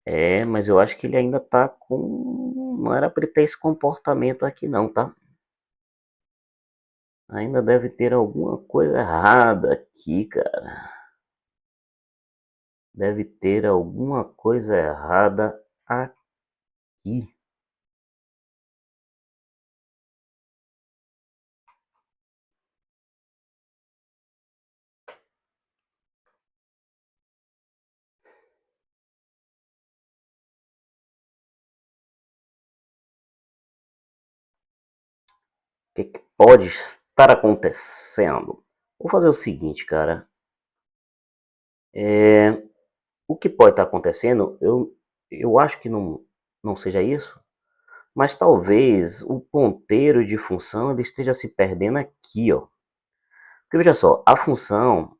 É, mas eu acho que ele ainda tá com... Não era para ele ter esse comportamento aqui não, tá? Ainda deve ter alguma coisa errada aqui, cara. Deve ter alguma coisa errada aqui. O que pode estar acontecendo? Vou fazer o seguinte, cara. O que pode estar acontecendo, eu acho que não seja isso, mas talvez o ponteiro de função ele esteja se perdendo aqui, ó. Porque veja só, a função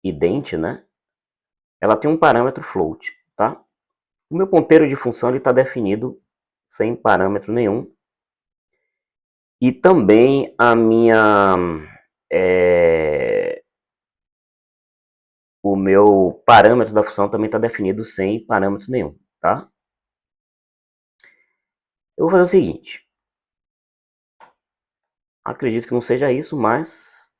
ident, né? Ela tem um parâmetro float, tá? O meu ponteiro de função ele está definido sem parâmetro nenhum. E também a minha o meu parâmetro da função também está definido sem parâmetro nenhum, tá? Eu vou fazer o seguinte. Acredito que não seja isso, mas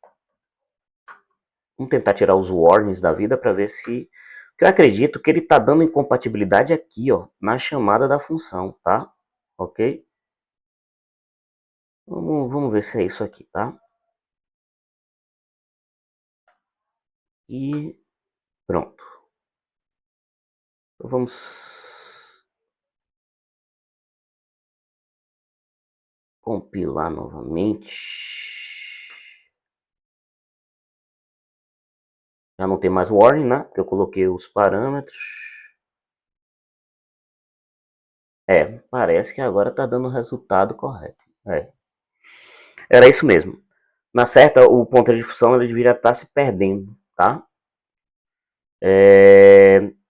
vamos tentar tirar os warnings da vida para ver se... Porque eu acredito que ele está dando incompatibilidade aqui, ó, na chamada da função, tá? Ok? Vamos ver se é isso aqui, tá? E pronto. Então vamos compilar novamente. Já não tem mais warning, né? Porque eu coloquei os parâmetros. Parece que agora está dando o resultado correto. Era isso mesmo. Na certa, o ponteiro de função ele deveria estar se perdendo, tá?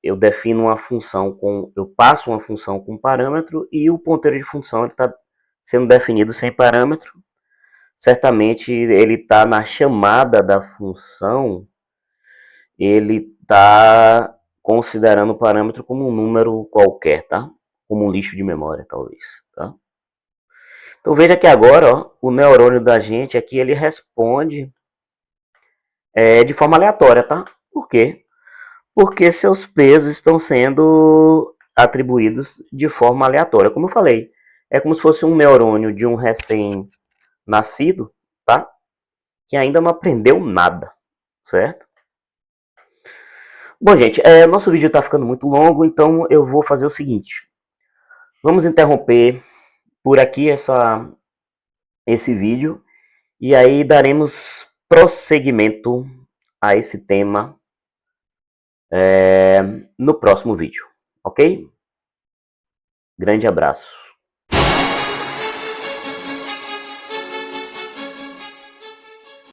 Eu defino uma função eu passo uma função com parâmetro e o ponteiro de função está sendo definido sem parâmetro. certamente ele está na chamada da função, ele está considerando o parâmetro como um número qualquer, tá? Como um lixo de memória, talvez, tá? Então veja que agora, ó, o neurônio da gente aqui, ele responde de forma aleatória, tá? Por quê? Porque seus pesos estão sendo atribuídos de forma aleatória. Como eu falei, é como se fosse um neurônio de um recém-nascido, tá? Que ainda não aprendeu nada, certo? Bom, gente, nosso vídeo está ficando muito longo, então eu vou fazer o seguinte. Vamos interromper por aqui esse vídeo e aí daremos prosseguimento a esse tema no próximo vídeo, ok? Grande abraço.